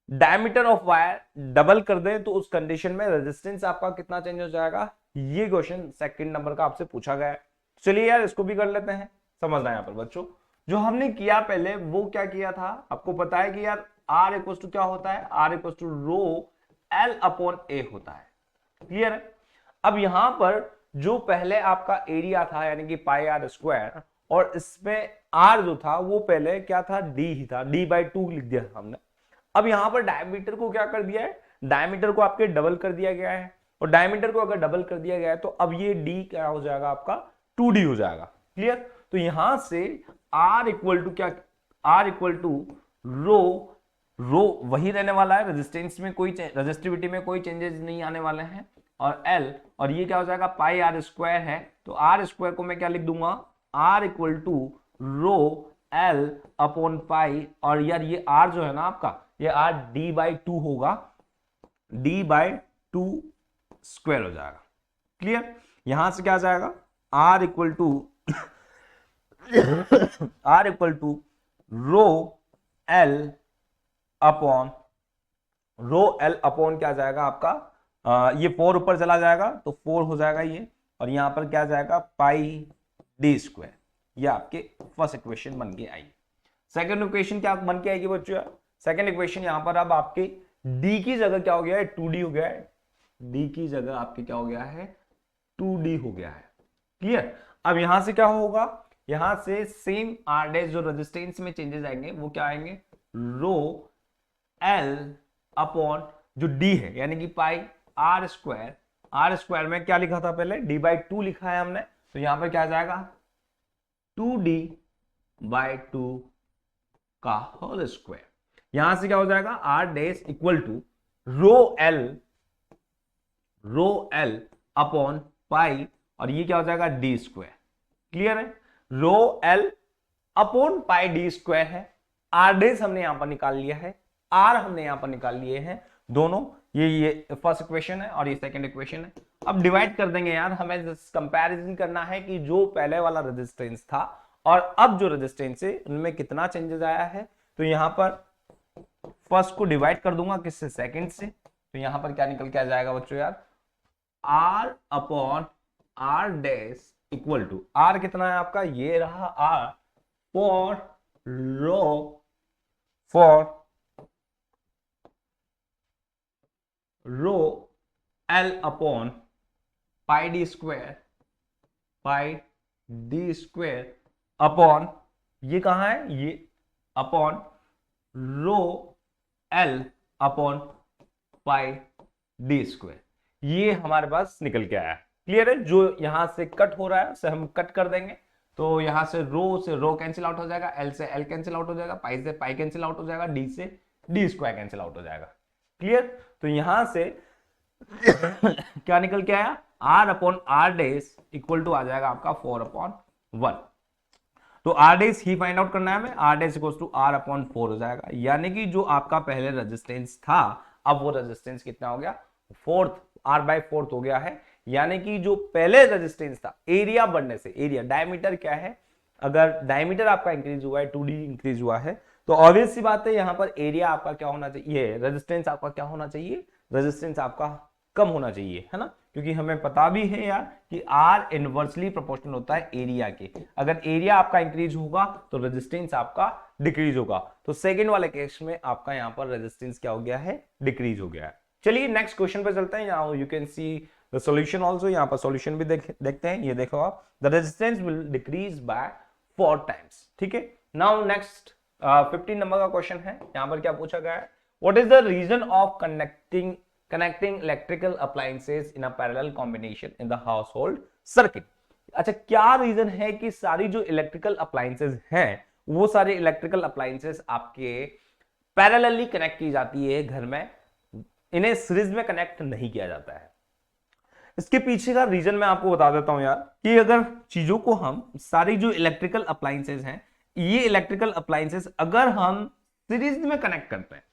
Diameter of wire double कर दे तो उस कंडीशन में रेजिस्टेंस आपका कितना चेंज हो जाएगा, ये क्वेश्चन सेकंड नंबर का आपसे पूछा गया है। चलिए यार इसको भी कर लेते हैं। समझना यहां पर बच्चों, जो हमने किया पहले वो क्या किया था, आपको पता है कि यार R इक्वल टू क्या होता है, R equal to rho L upon A होता है। क्लियर है। अब यहां पर जो पहले आपका एरिया था यानी कि पाई आर स्क्वायर, और इसमें R जो था वो पहले क्या था D ही था, D/2 लिख दिया हमने। अब यहां पर डायमीटर को क्या कर दिया है, डायमीटर को आपके डबल कर दिया गया है, और डायमीटर को अगर डबल कर दिया गया है तो अब ये D क्या हो जाएगा आपका 2D हो जाएगा। क्लियर। तो यहां से R इक्वल टू क्या, R इक्वल टू रो वही रहने वाला है, रेजिस्टेंस में कोई रेजिस्टिविटी में कोई चेंजेस नहीं आने वाले हैं, और L, और ये क्या हो जाएगा पाई आर स्क्वायर है, तो R स्क्वायर को मैं क्या लिख दूंगा, R equal to rho L upon pi, और यार ये R जो है ना आपका, ये R D/2 होगा, D/2 स्क्वायर हो जाएगा। क्लियर। यहां से क्या आ जाएगा R equal to rho L upon क्या जाएगा आपका, ये 4 ऊपर चला जाएगा तो 4 हो जाएगा ये, और यहां पर क्या जाएगा पाई D स्क्वायर। ये आपके फर्स्ट इक्वेशन बन के आई। सेकंड इक्वेशन क्या बन के आएगी बच्चों, सेकंड इक्वेशन यहां पर अब आपके D की जगह क्या हो गया है 2D हो गया है, D की जगह आपके क्या हो गया है 2D हो गया है। क्लियर। अब यहां से क्या होगा, यहां से सेम R डैश जो रेजिस्टेंस में चेंजेस आएंगे वो क्या आएंगे, रो L अपॉन जो D है यानी कि पाई R स्क्वायर में क्या लिखा था पहले D/2 लिखा है हमने, तो यहां पर क्या आ जाएगा 2D/2 का होल स्क्वायर। यहां से क्या हो जाएगा, R dash equal to rho L upon pi, और ये क्या हो जाएगा, डी स्क्वायर। क्लियर है, rho L upon pi D square है। आर डेज हमने यहां पर निकाल लिया है, आर हमने यहां पर निकाल लिए हैं दोनों, ये फर्स्ट इक्वेशन है और ये सेकंड इक्वेशन है। अब डिवाइड कर देंगे यार, हमें कंपैरिजन करना है कि जो पहले वाला रेजिस्टेंस था और अब जो रेजिस्टेंस है उनमें कितना चेंजेस आया है। तो यहां पर फर्स्ट को डिवाइड कर दूंगा किससे, सेकंड से, तो यहां पर क्या निकल के आ जाएगा बच्चों यार, R upon R dash equal to, R कितना है आपका, ये रहा R, four rho L upon pi D square upon, ये कहां है, ये upon rho L upon pi D square, ये हमारे पास निकल के आया। क्लियर है, जो यहां से कट हो रहा है उसे हम कट कर देंगे, तो यहां से रो कैंसिल आउट हो जाएगा, एल से एल कैंसिल आउट हो जाएगा, पाई से पाई कैंसिल आउट हो जाएगा, डी से डी स्क्वायर कैंसिल आउट हो जाएगा। क्लियर, तो यहां से क्या निकल के आया, R upon R dash equal to आ जाएगा आपका 4/1। तो आर डेस ही फाइंड आउट करना है हमें, R dash equal to R upon 4 हो जाएगा, यानी कि जो आपका पहले रेजिस्टेंस था अब वो रेजिस्टेंस कितना हो गया, फोर्थ, आर बाय फोर्थ हो गया है। यानी कि जो पहले रेजिस्टेंस था, एरिया बढ़ने से, एरिया डायमीटर क्या है, अगर डायमीटर आपका इंक्रीज हुआ है, 2d इंक्रीज हुआ है, तो ऑब्वियस सी बात है यहां पर एरिया आपका क्या होना चाहिए, रेजिस्टेंस आपका क्या होना चाहिए, रेजिस्टेंस आपका कम होना चाहिए, है ना, क्योंकि हमें पता भी है यार कि आर इनवर्सली प्रोपोर्शनल होता है एरिया के। अगर एरिया आपका इंक्रीज होगा तो रेजिस्टेंस आपका डिक्रीज होगा। तो सेकंड वाले केस में आपका यहां पर रेजिस्टेंस क्या हो गया है, डिक्रीज हो गया है। चलिए नेक्स्ट क्वेश्चन पे चलते हैं। यहाँ you can see the solution also, यहाँ पर सॉल्यूशन भी देखते हैं। ये देखो आप, the resistance will decrease by 4 times. ठीक है, नाउ नेक्स्ट 15 नंबर का क्वेश्चन है। यहाँ पर क्या पूछा गया है, what is the reason of connecting electrical appliances in a parallel combination in the household circuit. अच्छा, क्या रीजन है कि सारी जो इलेक्ट्रिकल अप्लायंसेस हैं वो सारे इलेक्ट्रिकल अप्लायंसेस आपके पैरेलली कनेक्ट की जाती है घर में, इन्हें सीरीज में कनेक्ट नहीं किया जाता है। इसके पीछे का रीजन मैं आपको बता देता हूं यार, कि अगर चीजों को हम सारी जो इलेक्ट्रिकल अप्लायंसेस हैं, ये इलेक्ट्रिकल अप्लायंसेस अगर हम सीरीज में कनेक्ट करते हैं,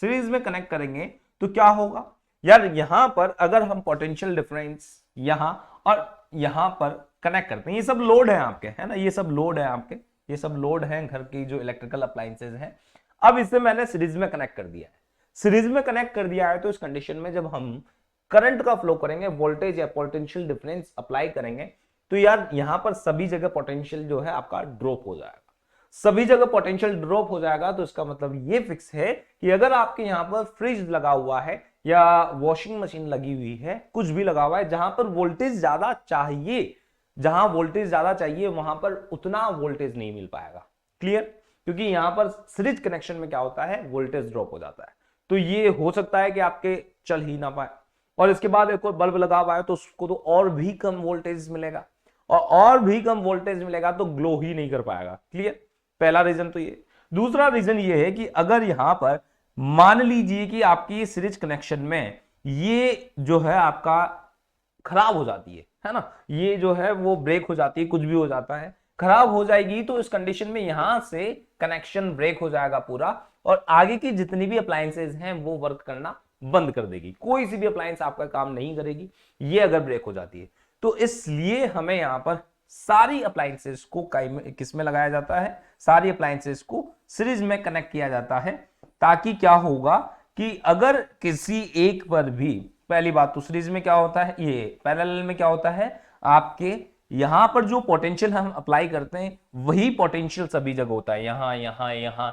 सीरीज में कनेक्ट करेंगे तो क्या होगा यार, यहां पर अगर हम पोटेंशियल डिफरेंस यहां और यहां पर कनेक्ट करते हैं, ये सब लोड है आपके, है ना, ये सब लोड है आपके, ये सब लोड है घर की जो इलेक्ट्रिकल अप्लायंसेस हैं। अब इसे मैंने सीरीज में कनेक्ट कर दिया है, सीरीज में कनेक्ट कर दिया है, तो इस कंडीशन में जब हम करंट का फ्लो करेंगे, वोल्टेज या पोटेंशियल डिफरेंस अप्लाई करेंगे, तो यार यहां पर सभी जगह पोटेंशियल जो है आपका ड्रॉप हो जाएगा, सभी जगह पोटेंशियल ड्रॉप हो जाएगा। तो इसका मतलब ये फिक्स है कि अगर आपके यहां पर फ्रिज लगा हुआ है या वॉशिंग मशीन लगी हुई है, कुछ भी लगा हुआ है, जहां पर वोल्टेज ज्यादा चाहिए, जहां वोल्टेज ज्यादा चाहिए वहां पर उतना वोल्टेज नहीं मिल पाएगा। क्लियर, क्योंकि यहां पर सीरीज कनेक्शन में क्या होता है, वोल्टेज ड्रॉप हो जाता है। तो ये हो सकता है कि आपके चल ही ना पाए, और इसके बाद एक और बल्ब लगा हुआ है तो उसको तो और भी कम वोल्टेज मिलेगा, और भी कम वोल्टेज मिलेगा तो ग्लो ही नहीं कर पाएगा। क्लियर, पहला रीजन तो ये। दूसरा रीजन ये है कि अगर यहां पर मान लीजिए कि आपकी सीरीज कनेक्शन में ये जो है आपका खराब हो जाती है ना, ये जो है वो ब्रेक हो जाती है, कुछ भी हो जाता है, खराब हो जाएगी, तो इस कंडीशन में यहां से कनेक्शन ब्रेक हो जाएगा पूरा, और आगे की जितनी भी अप्लायंसेस हैं वो वर्क करना बंद कर देगी, कोई सी भी अप्लायंस आपका काम नहीं करेगी ये अगर ब्रेक हो जाती है। तो इसलिए हमें यहां पर सारी अप्लायंसेस को किस में लगाया जाता है, सारी अप्लायंसेस को सीरीज में कनेक्ट किया जाता है, ताकि क्या होगा कि अगर किसी एक पर भी, पहली बात तो सीरीज में क्या होता है, ये पैरेलल में क्या होता है, आपके यहां पर जो पोटेंशियल हम अप्लाई करते हैं वही पोटेंशियल सभी जगह होता है, यहां यहां यहां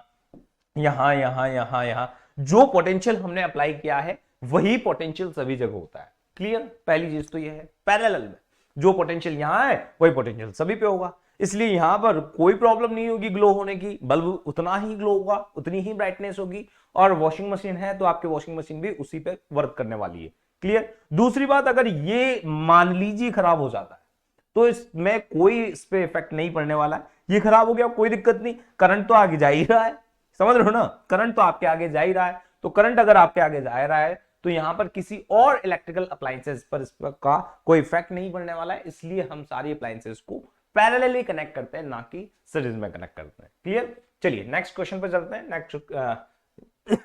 यहां यहां यहां यहां, जो पोटेंशियल हमने अप्लाई किया है वही पोटेंशियल सभी जगह होता है। क्लियर, पहली चीज तो ये है, पैरेलल में जो पोटेंशियल यहां है वही पोटेंशियल सभी पे होगा, इसलिए यहां पर कोई प्रॉब्लम नहीं होगी ग्लो होने की, बल्ब उतना ही ग्लो होगा, उतनी ही ब्राइटनेस होगी, और वॉशिंग मशीन है तो आपकी वॉशिंग मशीन भी उसी पे वर्क करने वाली है। क्लियर, दूसरी बात, अगर ये मान लीजिए खराब हो जाता है तो इसमें कोई इस पे इफेक्ट नहीं पड़ने वाला है, ये खराब हो गया कोई दिक्कत नहीं, करंट तो आगे जा ही रहा है, समझ रहे हो ना, करंट तो आपके आगे जा ही रहा है, तो करंट अगर आपके आगे जा रहा है तो यहां पर किसी और इलेक्ट्रिकल अप्लायंसेस पर इसका कोई इफेक्ट नहीं पड़ने वाला है, इसलिए हम सारी अप्लायंसेस को पैरेलली कनेक्ट करते हैं, ना कि सीरीज में कनेक्ट करते हैं। क्लियर? चलिए नेक्स्ट क्वेश्चन पे चलते हैं। Next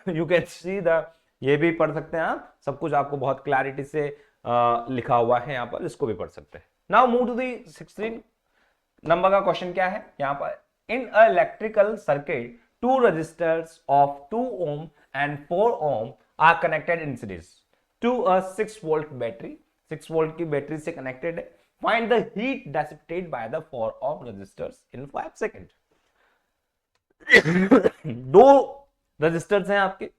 you can see the, ये भी पढ़ सकते हैं आप, सब कुछ आपको बहुत क्लैरिटी से लिखा हुआ है यहाँ पर, इसको भी पढ़ सकते हैं। Now move to the 16 number का क्वेश्चन क्या है यहाँ पर, in a electrical circuit two resistors of 2 ohm and 4 ohm are connected in series to a 6 volt battery, 6 volt की बैटरी से कनेक्टेड है। Find the heat dissipated by the 4 ohm resistors in 5 second. दो रजिस्टर्स हैं आपके,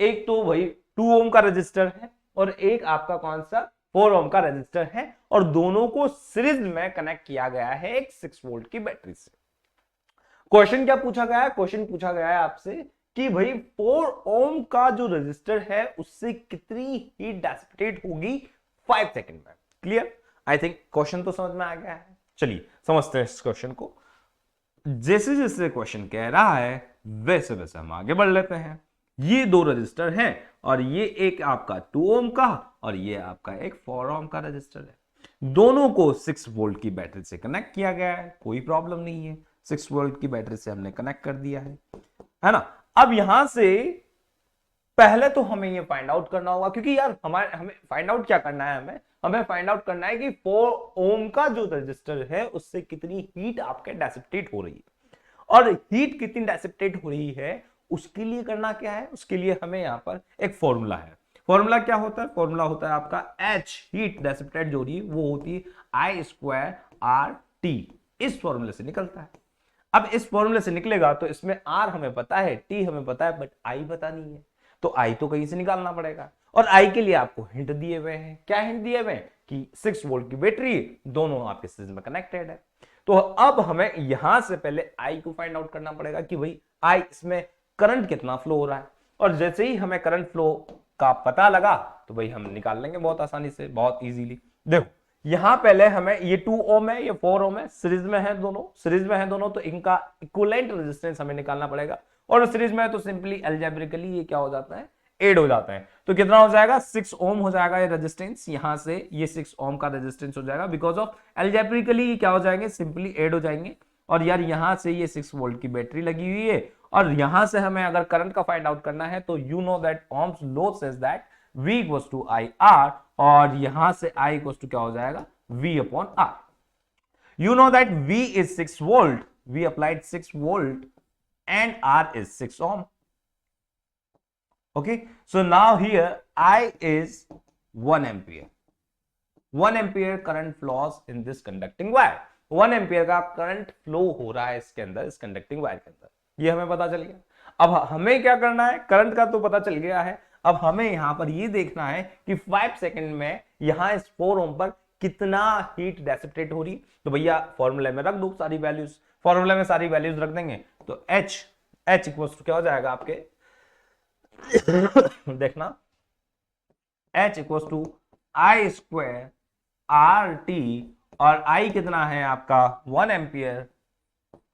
एक तो वही 2 ohm का रजिस्टर है और एक आपका कौन सा 4 ohm का रजिस्टर है, और दोनों को सीरीज में कनेक्ट किया गया है एक 6 वोल्ट की बैटरी से। क्वेश्चन क्या पूछा गया है? क्वेश्चन पूछा गया है आपसे कि भाई 4 ohm का जो रजिस्टर है उससे कितनी हीट डिसिपेट होगी 5 सेकंड में। क्लियर? आई थिंक क्वेश्चन तो समझ में आ गया है। चलिए समझते हैं इस क्वेश्चन को। जैसे जैसे क्वेश्चन कह रहा है वैसे वैसे हम आगे बढ़ लेते हैं। ये दो रजिस्टर हैं और ये एक आपका 2 ohm का और ये आपका एक 4 ohm का रजिस्टर है। दोनों को 6 वोल्ट की बैटरी से कनेक्ट किया गया है, कोई प्रॉब्लम नहीं है। 6 वोल्ट की बैटरी से हमने कनेक्ट कर दिया है ना। अब यहां से पहले तो हमें ये फाइंड आउट करना होगा, क्योंकि यार हमें फाइंड आउट क्या करना है, हमें फाइंड आउट करना है कि 4 ohm का जो रजिस्टर है उससे कितनी हीट आपके डिसिपेट हो रही है, और हीट कितनी डिसिपेट हो रही है उसके लिए करना क्या है, उसके लिए हमें यहां पर एक फॉर्मूला है। फॉर्मूला क्या होता है? फॉर्मूला होता है आपका H, हीट डिसिपेट जो रही वो होती है I² RT, इस फॉर्मूले से निकलता है। अब इस फॉर्मूले से निकलेगा तो इसमें R हमें पता है, T हमें पता है, बट I पता नहीं है, तो I तो कहीं से निकालना पड़ेगा। और I के लिए आपको हिंट दिए हुए हैं। क्या हिंट दिए हुए हैं? कि 6 वोल्ट की बैटरी, दोनों आपके सीरीज में कनेक्टेड है। तो अब हमें यहां से पहले I को फाइंड आउट करना पड़ेगा कि भाई I, इसमें करंट कितना फ्लो हो रहा है, और जैसे ही हमें करंट फ्लो का पता लगा तो भाई हम निकाल लेंगे बहुत आसानी से, बहुत इजीली। देखो यहां पहले हमें, ये 2 ohm है, ये 4 ohm है, सीरीज में है दोनों, सीरीज में है दोनों, तो इनका इक्विवेलेंट रेजिस्टेंस हमें निकालना पड़ेगा। और सीरीज में है तो सिंपली अलजेब्रिकली ये क्या हो जाता है, ऐड हो जाता है। तो कितना हो जाएगा? 6 ohm हो जाएगा ये रेजिस्टेंस, यहां से ये 6 ohm का रेजिस्टेंस हो जाएगा, बिकॉज ऑफ अलजेब्रिकली क्या हो जाएंगे, सिंपली ऐड हो जाएंगे। और यार यहां से ये 6 वोल्ट की बैटरी लगी हुई है, और यहां से हमें अगर करंट का फाइंड आउट करना है तो you know that Ohm's law says that V equals to IR, और यहां से I इक्वल्स टू क्या हो जाएगा, V upon R। You know that V is 6 volt, we applied 6 volt and R is 6 ohm. Okay, so now here I is 1 ampere. 1 ampere current flows in this conducting wire. 1 ampere का करंट फ्लो हो रहा है इसके अंदर, इस कंडक्टिंग वायर के अंदर, ये हमें पता चल गया। अब हमें क्या करना है, करंट का तो पता चल गया है, अब हमें यहां पर ये देखना है कि 5 सेकंड में यहां इस 4 ohm पर कितना हीट डिसिपेट हो रही। तो भैया फॉर्मूले में रख दो सारी वैल्यूज, फॉर्मूले में सारी वैल्यूज रख देंगे तो H इक्वल्स टू क्या हो जाएगा आपके देखना, H equals to I² RT, और I कितना है आपका 1 एम्पियर,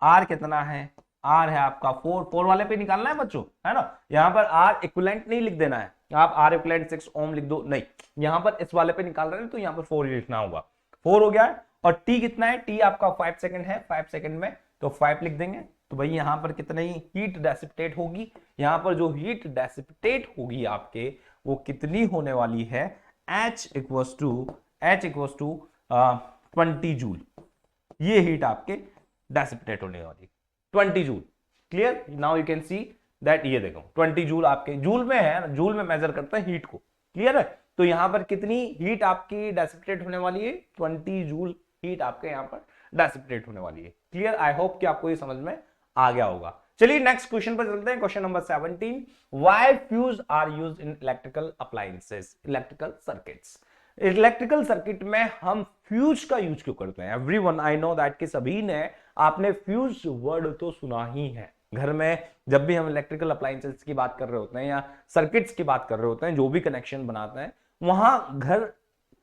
R कितना है, R है आपका 4 वाले पे निकालना है बच्चों, है ना। यहां पर R इक्विवेलेंट नहीं लिख देना है, आप R इक्विवेलेंट 6 ohm लिख दो, नहीं, यहां पर इस वाले पे निकाल रहे हैं तो यहां पर 4 ही लिखना होगा। 4 हो गया है, और T कितना है, T आपका 5 सेकंड है, 5 सेकंड में तो 5 लिख देंगे। तो भाई यहां पर कितनी हीट डिसिपेट होगी, यहां पर जो हीट डिसिपेट होगी आपके वो कितनी होने वाली है, H इक्वल्स टू 20 जूल, ये हीट आपके डिसिपेट होने वाली 20 joule. Clear? Now you can see that, ये देखो 20 जूल आपके जूल में है, जूल में मेजर करते हैं हीट को। क्लियर है? तो यहां पर कितनी हीट आपकी डिसिपेट होने वाली है, 20 जूल हीट आपके यहां पर डिसिपेट होने वाली है। क्लियर? आई होप कि आपको ये समझ में आ गया होगा। चलिए नेक्स्ट क्वेश्चन पर चलते हैं, question number 17। Why fuse are used in electrical appliances, electrical circuits. Electrical circuit में हम फ्यूज का यूज क्यों करते हैं? एवरीवन आई नो दैट कि सभी ने आपने फ्यूज वर्ड तो सुना ही है। घर में जब भी हम इलेक्ट्रिकल अप्लायंसेस की बात कर रहे होते हैं या सर्किट्स की बात कर रहे होते हैं, जो भी कनेक्शन बनाते हैं, वहां घर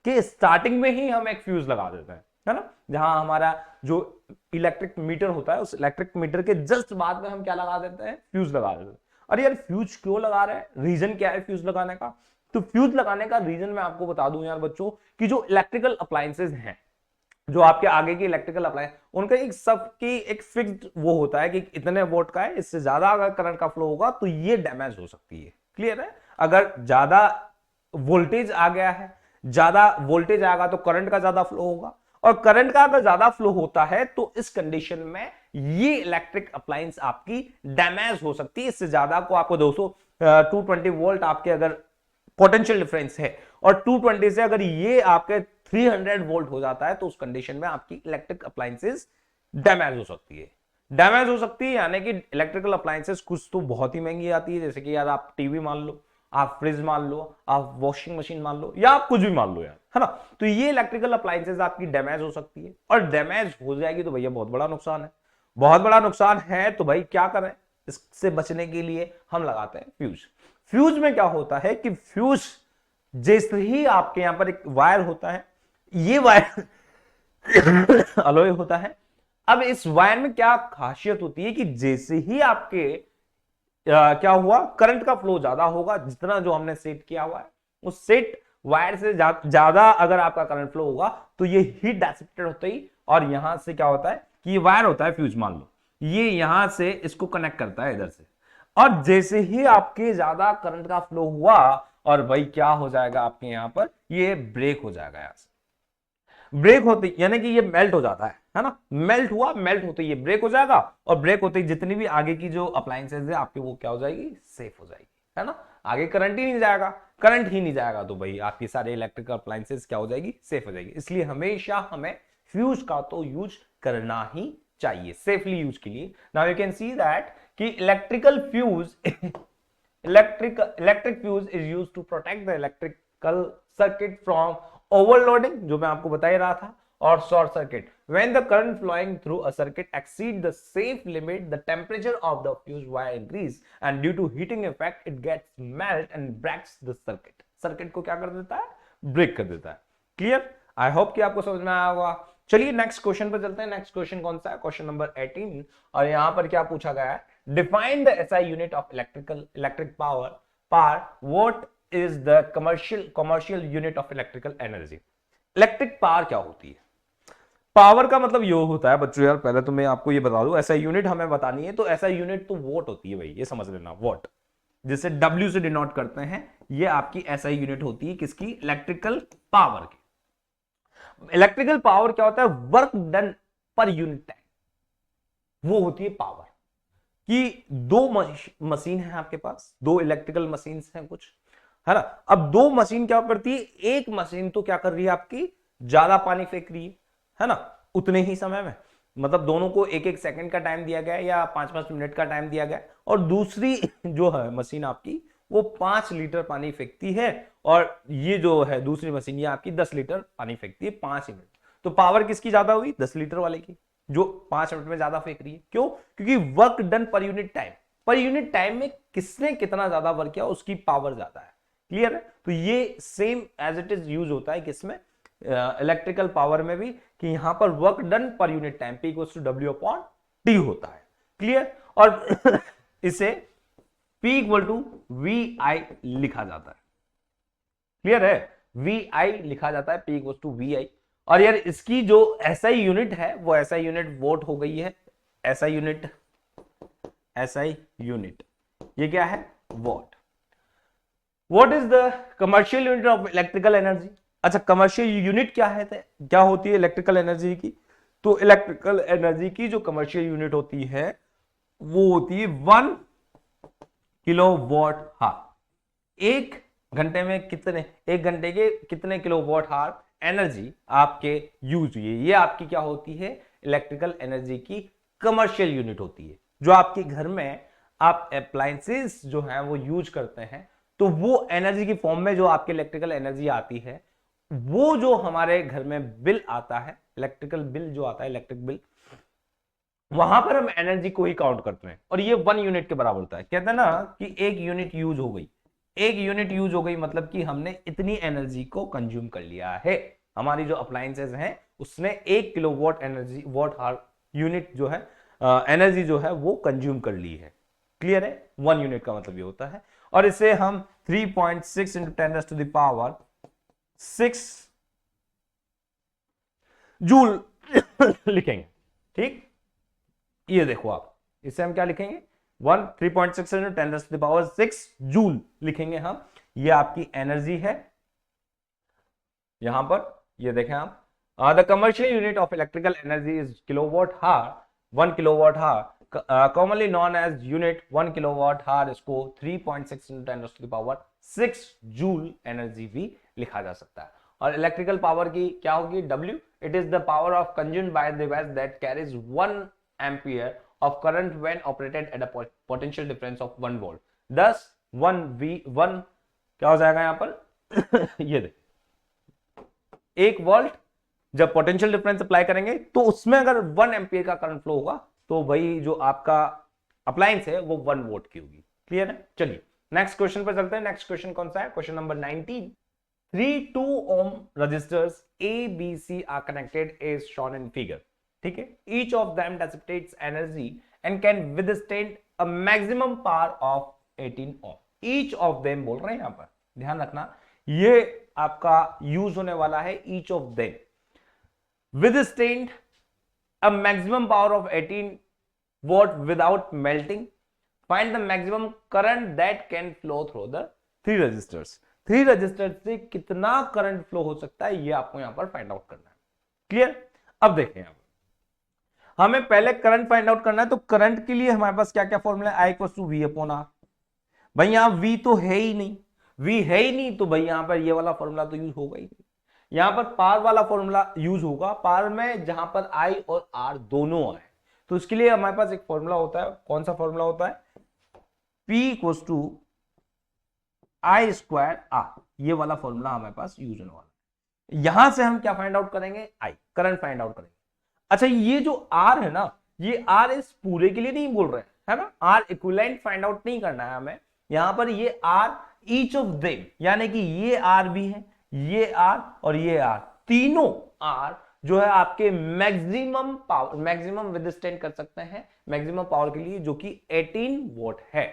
के स्टार्टिंग में ही हम एक फ्यूज लगा देते हैं, है ना, जहां हमारा जो इलेक्ट्रिक मीटर होता है उस इलेक्ट्रिक मीटर के जस्ट बाद में हम क्या लगा देते हैं, फ्यूज लगा देते हैं। अरे यार फ्यूज क्यों लगा रहे हैं, रीजन क्या है फ्यूज लगाने का? तो फ्यूज लगाने का रीजन मैं आपको बता दूं यार बच्चों, कि जो इलेक्ट्रिकल अप्लायंसेज हैं, जो आपके आगे की इलेक्ट्रिकल अप्लायंस, उनका एक सबकी एक फिक्स्ड वो होता है कि इतने वोल्ट का है, इससे ज्यादा अगर करंट का फ्लो होगा तो ये डैमेज हो सकती है। क्लियर है? अगर ज्यादा वोल्टेज आ गया है, ज्यादा वोल्टेज आएगा तो करंट का ज्यादा फ्लो होगा, और करंट का अगर ज्यादा फ्लो होता है तो इस कंडीशन में ये इलेक्ट्रिक अप्लायंस आपकी डैमेज हो सकती है। इससे ज्यादा को आपको 220 वोल्ट आपके अगर पोटेंशियल डिफरेंस है और 220 से अगर ये आपके 300 वोल्ट हो जाता है तो उस कंडीशन में आपकी इलेक्ट्रिक अप्लायंसेस डैमेज हो सकती है। डैमेज हो सकती है यानी कि इलेक्ट्रिकल अप्लायंसेस कुछ तो बहुत ही महंगी आती है, जैसे कि यार आप टीवी मान लो, आप फ्रिज मान लो, आप वॉशिंग मशीन मान लो, या आप कुछ भी मान लो यार, है ना। तो ये इलेक्ट्रिकल अप्लायंसेस आपकी डैमेज हो सकती है, और डैमेज हो जाएगी तो भैया बहुत बड़ा नुकसान है। बहुत बड़ा नुकसान है तो भाई क्या करें, इससे बचने के लिए हम लगाते हैं फ्यूज। फ्यूज में क्या होता है कि फ्यूज जैसे ही आपके यहां पर एक वायर होता है, ये वायर अलॉय होता है। अब इस वायर में क्या खासियत होती है कि जैसे ही आपके क्या हुआ, करंट का फ्लो ज्यादा होगा, जितना जो हमने सेट किया हुआ है उस सेट वायर से ज्यादा अगर आपका करंट फ्लो होगा तो ये हीट डाइसिपेटेड होता ही, और यहां से क्या होता है कि ये वायर होता है फ्यूज मान लो, ये यहां से इसको कनेक्ट करता है इधर से, और जैसे ही आपके ज्यादा करंट का फ्लो हुआ और भाई क्या हो जाएगा आपके यहां पर, ये ब्रेक हो जाएगा यहां से। ब्रेक होते यानी कि ये मेल्ट हो जाता है ना, मेल्ट हुआ, मेल्ट होते ही ये ब्रेक हो जाएगा, और ब्रेक होते ही जितनी भी आगे की जो अप्लायंसेज है आपकी वो क्या हो जाएगी, सेफ हो जाएगी, है ना। आगे करंट ही नहीं जाएगा, करंट ही नहीं जाएगा तो भाई आपकी सारे इलेक्ट्रिकल अप्लायंसेज क्या हो जाएगी, सेफ हो जाएगी। इसलिए हमेशा हमें फ्यूज का तो यूज करना ही चाहिए सेफली यूज के लिए। Now you can see that कि electrical fuse electric fuse is used to protect the electrical circuit from overloading, जो मैं आपको बता ही रहा था, और short circuit. When the current flowing through a circuit exceed the safe limit, the temperature of the fuse wire increase, and due to heating effect, it gets melt and breaks the circuit. Circuit को क्या कर देता है, ब्रेक कर देता है। क्लियर? आई होप कि आपको समझ में आया होगा। चलिए नेक्स्ट क्वेश्चन पर चलते हैं। नेक्स्ट क्वेश्चन कौन सा है, क्वेश्चन नंबर 18, और यहां पर क्या पूछा गया है, define the SI unit of electric power what is the commercial unit of electrical energy. Electric power क्या होती है? पावर का मतलब ये होता है बच्चों, यार पहले तो मैं आपको ये बता दूं, ऐसा यूनिट हमें बतानी है तो ऐसा यूनिट तो वोट होती है भाई, ये समझ लेना, वोट जिसे W से डिनोट करते हैं, ये आपकी ऐसा यूनिट होती है किसकी, इलेक्ट्रिकल पावर की। इलेक्ट्रिकल पावर क्या होता है, वर्क डन पर यूनिट टाइम, वो होती है पावर। कि दो मशीन है आपके पास, दो इलेक्ट्रिकल मशीन हैं कुछ, है ना। अब दो मशीन क्या करती है, एक मशीन तो क्या कर रही है आपकी, ज्यादा पानी फेंक रही है ना, उतने ही समय में, मतलब दोनों को एक एक सेकंड का टाइम दिया गया है या 5-5 मिनट का टाइम दिया गया है, और दूसरी जो है मशीन आपकी वो 5 लीटर पानी फेंकती है, और ये जो है दूसरी मशीन ये आपकी 10 लीटर पानी फेंकती है 5 मिनट। तो पावर किसकी ज्यादा हुई, 10 लीटर वाले की, जो 5 मिनट में ज्यादा फेंक रही है। क्यों? क्योंकि वर्क डन पर यूनिट टाइम, पर यूनिट टाइम में किसने कितना ज्यादा वर्क किया उसकी पावर ज्यादा है। क्लियर है? तो ये same as it is use होता है किसमें, इलेक्ट्रिकल पावर में भी, कि यहां पर वर्क डन पर unit time P equals to W upon T होता है। क्लियर? और इसे P इक्वल टू VI लिखा जाता है। क्लियर है? VI लिखा जाता है, P इक्वल्स टू VI। और यार इसकी जो SI यूनिट है वो SI यूनिट वोट हो गई है, SI यूनिट ये क्या है, what. What is the commercial unit of electrical energy. अच्छा, कमर्शियल यूनिट क्या है, क्या होती है इलेक्ट्रिकल एनर्जी की, तो इलेक्ट्रिकल एनर्जी की जो कमर्शियल यूनिट होती है वो होती है 1 किलोवाट हावर। एक घंटे में कितने, एक घंटे के कितने किलोवाट हावर एनर्जी आपके यूज हुई है, ये आपकी क्या होती है, इलेक्ट्रिकल एनर्जी की कमर्शियल यूनिट होती है। जो आपके घर में आप अप्लायंसेस जो हैं वो यूज करते हैं, तो वो एनर्जी की फॉर्म में जो आपके इलेक्ट्रिकल एनर्जी आती है, वो जो हमारे घर में बिल आता है, इलेक्ट्रिकल बिल जो आता है, इलेक्ट्रिक बिल, वहां पर हम एनर्जी को ही काउंट करते हैं, और ये 1 यूनिट के बराबर होता है। कहते हैं ना कि एक यूनिट यूज हो गई, एक यूनिट यूज हो गई मतलब कि हमने इतनी एनर्जी को कंज्यूम कर लिया है। हमारी जो अप्लायंसेज हैं उसने 1 किलोवाट एनर्जी वॉट हार यूनिट जो है एनर्जी जो है वो कंज्यूम कर ली है। क्लियर है? 1 यूनिट का मतलब ये होता है। और इसे हम 3.6 इंटू 10⁻⁶ जूल लिखेंगे। ठीक, ये देखो आप, इसे हम क्या लिखेंगे 3.6 इंटू 10⁻⁶ जूल लिखेंगे हम। ये आपकी एनर्जी है यहां पर, ये देखें आप। The commercial unit of electrical energy is kilowatt hour. 1 kilowatt hour commonly known as unit 1 kilowatt hour, इसको 3.6 इंटू 10⁻⁶ जूल एनर्जी भी लिखा जा सकता है। और इलेक्ट्रिकल पावर की क्या होगी W, it is the power of consumed by the device that carries 1 ampere of current when operated at a potential difference of 1 volt. thus 1 क्या हो जाएगा यहां पर ये देख 1 वोल्ट जब पोटेंशियल डिफरेंस अप्लाई करेंगे तो उसमें अगर 1 एम्पियर का करंट फ्लो होगा तो वही जो आपका अप्लायंस है वो 1 वोल्ट की होगी। क्लियर है? चलिए नेक्स्ट क्वेश्चन पर चलते हैं। नेक्स्ट क्वेश्चन कौन सा है? Question number 19। 3 2 ohm resistors A, B, C are connected as shown in figure. ठीक है, each of them dissipates energy and can withstand a maximum power of 18 ohm. Each of them बोल रहे हैं यहां पर, ध्यान रखना ये आपका यूज होने वाला है each of them withstand a maximum power of 18 watt without melting. Find the maximum current that can flow through the 3 resistors. 3 register से कितना करंट फ्लो हो सकता है ये आपको यहां पर फाइंड आउट करना है। क्लियर? अब देखें, यहां पर हमें पहले करंट फाइंड आउट करना है। तो करंट के लिए हमारे पास क्या क्या फॉर्मूला है? I = V/R। भाई यहां V तो है ही नहीं, V है ही नहीं तो भाई यहां पर ये वाला फॉर्मूला तो यूज होगा ही नहीं। यहां पर पावर वाला फॉर्मूला यूज होगा, पावर में जहां पर I और R दोनों आए तो इसके लिए हमारे पास एक फॉर्मूला होता है। कौन सा फॉर्मूला होता है? P = I²R। ये वाला फॉर्मूला हमारे पास यूज होने वाला है। यहां से हम क्या फाइंड आउट करेंगे? I, करंट फाइंड आउट करेंगे। अच्छा, ये जो R है ना, ये R इस पूरे के लिए नहीं बोल रहे हैं, है ना। R इक्विवेलेंट फाइंड आउट नहीं करना है हमें यहां पर। ये R ईच ऑफ देम, यानी कि ये R भी है, ये R और ये R, तीनों R जो है आपके मैक्सिमम पावर, मैक्सिमम विथस्टैंड कर सकते हैं मैक्सिमम पावर के लिए, जो कि 18 वोल्ट है।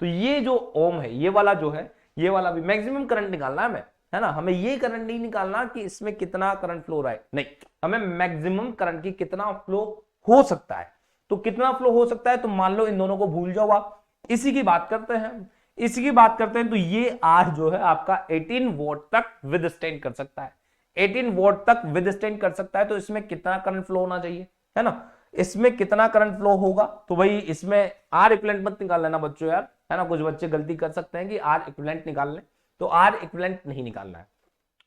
तो ये जो ओम है, ये वाला जो है, ये वाला भी मैक्सिमम करंट निकालना है हमें, है ना। हमें ये करंट नहीं निकालना कि इसमें कितना करंट फ्लो रहा है, नहीं, हमें मैक्सिमम करंट की कितना फ्लो हो सकता है। तो कितना फ्लो हो सकता है, तो मान लो इन दोनों को भूल जाओ आप, इसी की बात करते हैं, इसी की बात करते हैं। तो ये R जो है आपका 18 वोल्ट तक विथस्टैंड कर सकता है, 18 वोल्ट तक विथस्टैंड कर सकता है। तो इसमें कितना करंट फ्लो होना चाहिए, है ना। इसमें कितना करंट फ्लो होगा, तो भाई इसमें R इक्विवेलेंट मत निकाल लेना बच्चों यार, है ना। कुछ बच्चे गलती कर सकते हैं कि R इक्विवेलेंट निकाल लें, तो R इक्विवेलेंट नहीं निकालना है।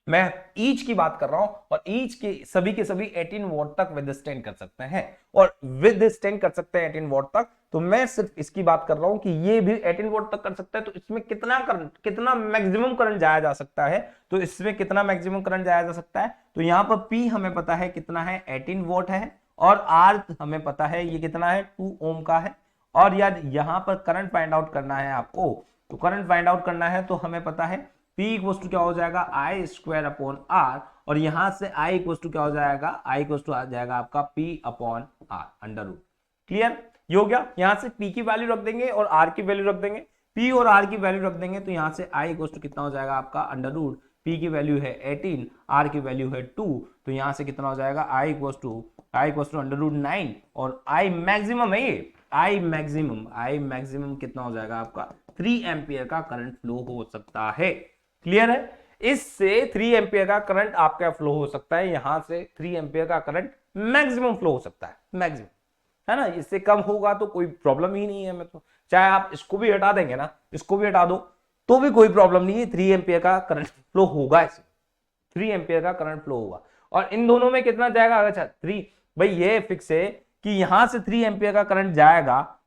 मैं ईच की बात कर रहा हूं, और ईच के सभी 18 वोल्ट तक विथस्टैंड कर सकते हैं, और विथस्टैंड कर सकते हैं 18 वोल्ट तक। तो मैं सिर्फ इसकी बात कर रहा हूं कि ये भी 18 वोल्ट तक कर सकता है। तो इसमें कितना करंट, कितना मैक्सिमम करंट जाया जा सकता है, तो इसमें कितना मैक्सिमम करंट जाया जा सकता है। तो यहां पर P हमें पता है कितना है, 18 वोल्ट है, और R हमें पता है ये कितना है, 2 ओम का है। और यार यहां पर करंट फाइंड आउट करना है आपको, तो करंट फाइंड आउट करना है तो हमें पता है P = क्या हो जाएगा, I²/R, और यहां से I = क्या हो जाएगा, I = आ जाएगा आपका P/R √। क्लियर? ये हो गया। यहां से P की वैल्यू रख देंगे और R की वैल्यू रख देंगे, P और R की वैल्यू रख देंगे, तो यहां से I = कितना हो जाएगा आपका √। P की वैल्यू है 18, R की वैल्यू है 2, तो यहां से कितना हो जाएगा, I = √9, और I मैक्सिमम है ये, I मैक्सिमम कितना हो जाएगा आपका 3 एम्पियर का करंट फ्लो हो सकता है। क्लियर है? इससे 3 एम्पियर का करंट आपका फ्लो हो सकता है, यहां से 3 एम्पियर का करंट मैक्सिमम फ्लो हो सकता है, मैक्सिमम, है ना। इससे कम होगा तो कोई प्रॉब्लम ही नहीं है। मैं तो चाहे आप इसको भी हटा देंगे ना, इसको भी हटा दो तो भी कोई प्रॉब्लम नहीं है, 3 एम्पियर का करंट फ्लो होगा, इससे 3 एम्पियर का करंट फ्लो होगा। और इन दोनों में कितना जाएगा, अच्छा 3, भाई ये फिक्स है कि यहां से 3 एम्पियर का करंट जाएगा,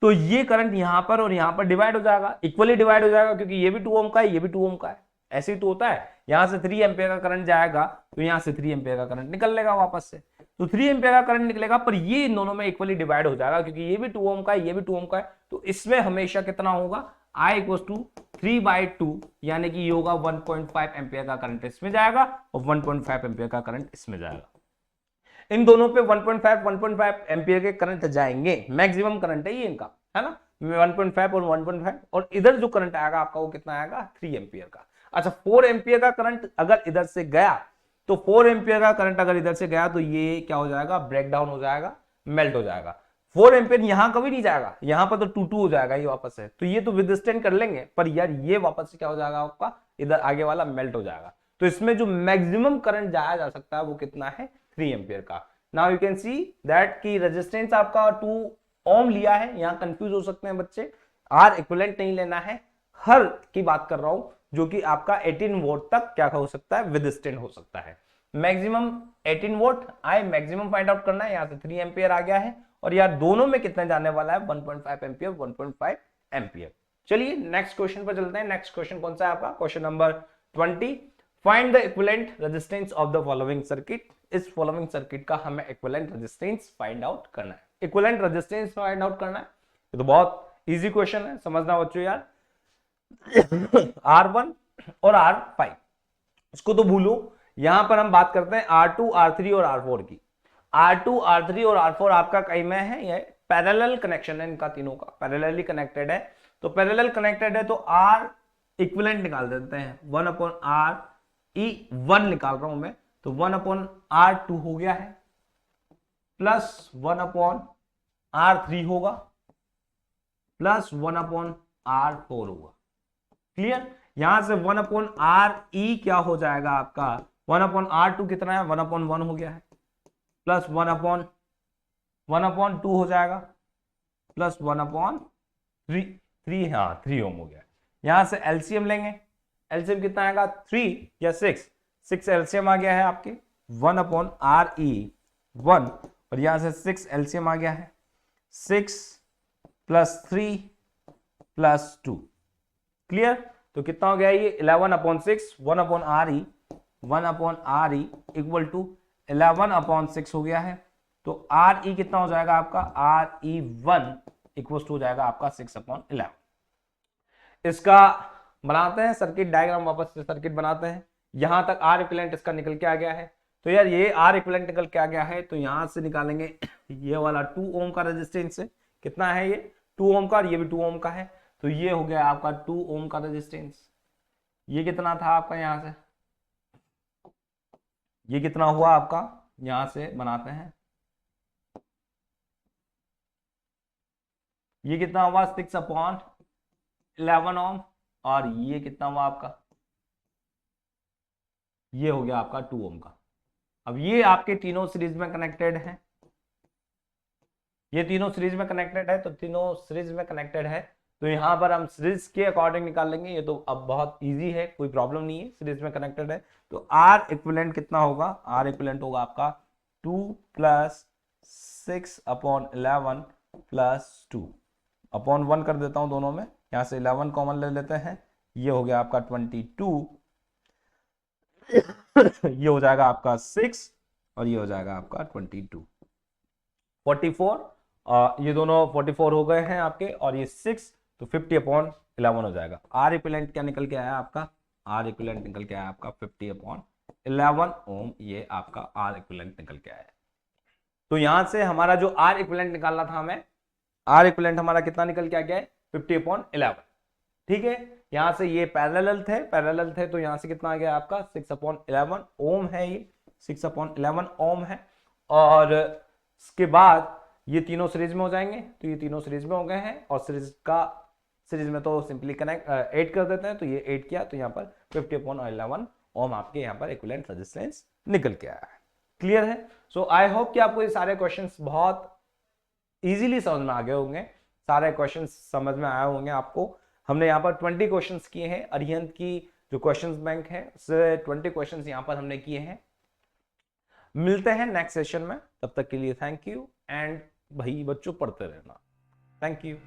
तो ये करंट यहां पर और यहां पर डिवाइड हो जाएगा, इक्वली डिवाइड हो जाएगा, क्योंकि ये भी 2 ओम का है, ये भी 2 ओम का है, ऐसे ही तो होता है। यहां से 3 एम्पियर का करंट जाएगा तो यहां से 3 एम्पियर का करंट निकल लेगा वापस से, तो 3 एम्पियर का करंट निकलेगा, पर ये इन दोनों में इक्वली डिवाइड हो जाएगा, क्योंकि ये भी 2 ओम का है, ये भी 2 ओम का है। तो इसमें हमेशा कितना होगा, आई इक्वल टू 3/2 यानी कि ये होगा 1.5 एम्पियर का करंट इसमें जाएगा और 1.5 एम्पियर का करंट इसमें जाएगा। इन दोनों पे 1.5 एम्पियर के करंट जाएंगे, मैक्सिमम करंट है ये इनका, है ना, 1.5 और 1.5, और इधर जो करंट आएगा आपका वो कितना आएगा 3 एम्पियर का। अच्छा 4 एम्पियर का करंट अगर इधर से गया तो 4 एम्पियर का करंट अगर इधर से गया तो ये क्या हो जाएगा, ब्रेक डाउन हो जाएगा, मेल्ट हो जाएगा। 4 एम्पियर यहां कभी नहीं जाएगा, यहां पर तो 2 हो जाएगा ये वापस से, तो ये तो विदस्टैंड कर लेंगे, पर यार ये वापस से क्या हो जाएगा आपका, इधर आगे वाला मेल्ट हो जाएगा। तो इसमें जो मैक्सिमम करंट जाया जा सकता है वो कितना है 3 एम्पियर का। Now you can see that की रेजिस्टेंस आपका 2 ओम लिया है, यहां कंफ्यूज हो सकते हैं बच्चे, आर इक्विवेलेंट नहीं लेना है, हर की बात कर रहा हूं जो कि आपका 18 वोल्ट तक क्या हो सकता है, विदस्टैंड हो सकता है। Maximum 18 volt, I maximum find out करना है, यहां से 3 एम्पियर आ गया है, और यार दोनों में कितना जाने वाला है 1.5 एम्पियर, 1.5 एम्पियर। चलिए नेक्स्ट क्वेश्चन पर चलते हैं। नेक्स्ट क्वेश्चन कौन सा है आपका, question number 20, find the equivalent resistance of the following circuit. इस फॉलोइंग सर्किट का हमें इक्विवेलेंट रेजिस्टेंस फाइंड आउट करना है। इक्विवेलेंट रेजिस्टेंस फाइंड आउट करना है, ये तो बहुत इजी क्वेश्चन है, समझना बच्चों यार। R1 और R5 इसको तो भूलो, यहां पर हम बात करते हैं R2, R3 और R4 की। R2, R3 और R4 आपका कई में है, ये पैरेलल कनेक्शन है इनका, तीनों का पैरेलली कनेक्टेड है। तो पैरेलल कनेक्टेड है तो R इक्विवेलेंट निकाल देते हैं, 1/R(E1) निकाल रहा हूं मैं, तो 1/R2 हो गया है, प्लस 1/R3 होगा, प्लस 1/R4 होगा। क्लियर, यहां से 1/RE क्या हो जाएगा आपका, 1/R2 कितना है 1/1 हो गया है, प्लस 1/2 हो जाएगा, प्लस 1/3, हाँ 3 ओम हो गया। यहां से एलसीएम लेंगे, एलसीएम कितना आएगा 3 या 6 एलसीएम आ गया है आपके 1/RE1, और यहां से 6 एलसीएम आ गया है, 6 + 3 + 2। क्लियर, तो कितना हो गया ये 11/6, 1/RE इक्वल टू 11/6 हो गया है। तो RE कितना हो जाएगा आपका, RE1 इक्वल टू हो जाएगा आपका 6/11। इसका बनाते हैं सर्किट डायग्राम, वापस से सर्किट बनाते हैं। यहां तक R इक्विवेलेंट इसका निकल के आ गया है, तो यार ये R इक्विवेलेंट निकल के आ गया है, तो यहां से निकालेंगे ये वाला 2 ओम का रेजिस्टेंस है, कितना है ये 2 ओम का, ये भी 2 ओम का है, तो ये हो गया आपका 2 ओम का रेजिस्टेंस। ये कितना था आपका, यहां से ये कितना हुआ आपका, यहां से बनाते हैं, ये कितना हुआ 6/11 ओम, और ये कितना हुआ आपका, ये हो गया आपका 2 ओम का। अब ये आपके तीनों सीरीज में कनेक्टेड हैं, ये तीनों सीरीज में कनेक्टेड है, तो तीनों सीरीज में कनेक्टेड है, तो यहां पर हम सीरीज के अकॉर्डिंग निकाल लेंगे। ये तो अब बहुत इजी है, कोई प्रॉब्लम नहीं है, सीरीज में कनेक्टेड है। तो R इक्विवेलेंट कितना होगा, R इक्विवेलेंट होगा आपका 2 + 6/11 + 2 अपॉन 1 कर देता हूं दोनों में, यहां से 11 कॉमन ले लेते हैं, ये हो गया आपका 22 ये हो जाएगा आपका 6 और ये हो जाएगा आपका 22 44, ये दोनों 44 हो गए हैं आपके, और ये 6, तो 50/11 हो जाएगा। R इक्विवेलेंट क्या निकल के आया आपका, R इक्विवेलेंट निकल के आया आपका 50/11 ओम, ये आपका R इक्विवेलेंट निकल के आया। तो यहां से हमारा जो R इक्विवेलेंट निकालना था हमें, R इक्विवेलेंट हमारा कितना निकल के आ गया है 50/11। ठीक है, यहां से ये पैरेलल थे, तो यहां से कितना आ गया आपका 6/11 ओम है, ये 6/11 ओम है, और इसके बाद ये तीनों सीरीज में हो जाएंगे, तो ये तीनों सीरीज में हो गए हैं, और सीरीज में तो सिंपली कनेक्ट 8 कर देते हैं, तो ये 8 किया, तो यहाँ पर 50/11 ओम आपके यहाँ पर इक्विवेलेंट रेजिस्टेंस निकल के आया है। क्लियर है, सो आई होप कि आपको ये सारे क्वेश्चंस बहुत इजीली समझ में आ गए होंगे, सारे क्वेश्चंस समझ में आए होंगे आपको। हमने यहाँ पर 20 क्वेश्चंस किए हैं, अरिहंत की जो क्वेश्चंस बैंक है उससे 20 क्वेश्चंस यहाँ पर हमने किए हैं। मिलते हैं नेक्स्ट सेशन में, तब तक के लिए थैंक यू, एंड भाई बच्चों पढ़ते रहना, थैंक यू।